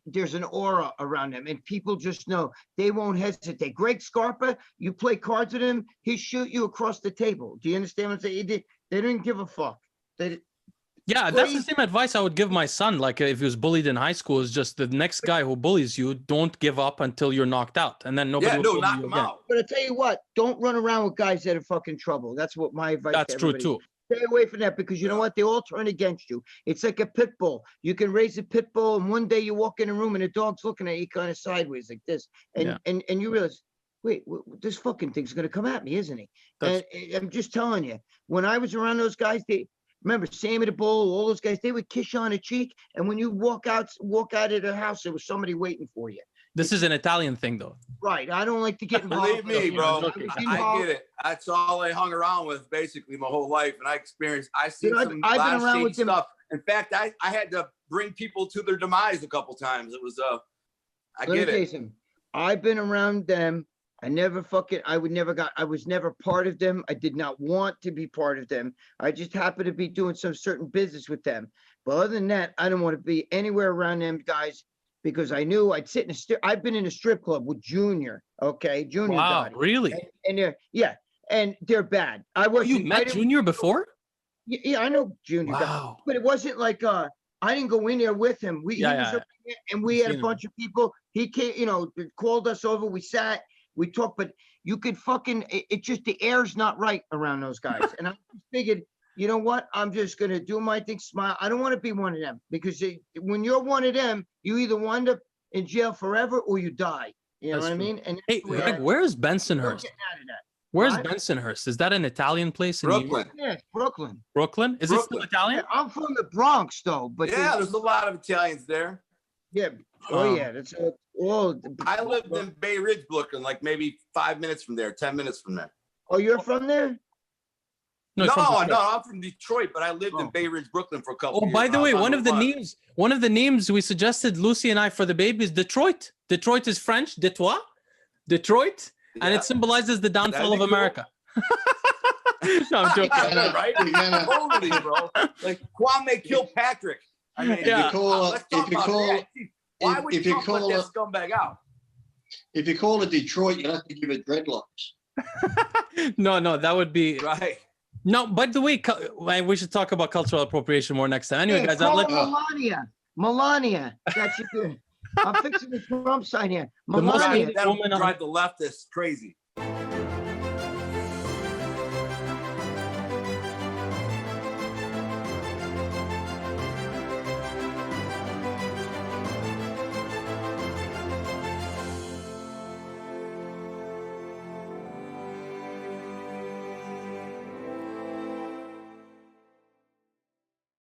there's an aura around them, and people just know they won't hesitate. Greg Scarpa, you play cards with him, he shoot you across the table. Do you understand what I'm saying? They didn't give a fuck. Yeah, that's the same advice I would give my son. Like if he was bullied in high school, is just the next guy who bullies you, don't give up until you're knocked out, and then nobody will knock him out. But I tell you what, don't run around with guys that are fucking trouble. That's what my advice. That's true too. Stay away from that, because you know what? They all turn against you. It's like a pit bull. You can raise a pit bull, and one day you walk in a room and the dog's looking at you kind of sideways like this, and you realize, wait, this fucking thing's gonna come at me, isn't he? And I'm just telling you, when I was around those guys, remember Sammy the Bull, all those guys, they would kiss you on the cheek, and when you walk out of their house, there was somebody waiting for you. This is an Italian thing, though. Right. I don't like to get involved. Believe me, bro. I get it. That's all I hung around with basically my whole life, and I experienced. I seen some I've been around with stuff. In fact, I had to bring people to their demise a couple times. It was I get it. I've been around them. I was never part of them. I did not want to be part of them. I just happened to be doing some certain business with them. But other than that, I don't want to be anywhere around them guys, because I knew I'd sit in I've been in a strip club with Junior. Okay. Junior. Wow, really? And they're, and they're bad. You met Junior before? Yeah, I know Junior. Wow. But it wasn't like, I didn't go in there with him. He was and we had a bunch of people. He came, called us over. We sat. We talked, but you could it's just the air's not right around those guys. And I figured, you know what? I'm just going to do my thing, smile. I don't want to be one of them, because when you're one of them, you either wind up in jail forever or you die. You know what I mean? And hey, Greg, where's Bensonhurst? Where's Bensonhurst? Is that an Italian place in New York? Yeah, Brooklyn. Brooklyn? Is it still Italian? Yeah, I'm from the Bronx, though. But there's a lot of Italians there. Yeah. Oh, yeah. That's I lived in Bay Ridge, Brooklyn, like maybe 5 minutes from there, 10 minutes from there. Oh, you're from there? No, I'm from Detroit, but I lived in Bay Ridge, Brooklyn for a couple years. Oh, by the way, one of the names we suggested, Lucy and I, for the baby is Detroit. Detroit is French, Detroit, and it symbolizes the downfall of America. No, I'm joking. Right? Totally, bro. Like Kwame Kilpatrick. I mean, why would you call that scumbag out? If you call it Detroit, you have to give it dreadlocks. No, that would be right. No, by the way, we should talk about cultural appropriation more next time. Anyway, guys, Melania. That's good. I'm fixing the Trump sign here. Melania. That woman drive the leftists crazy.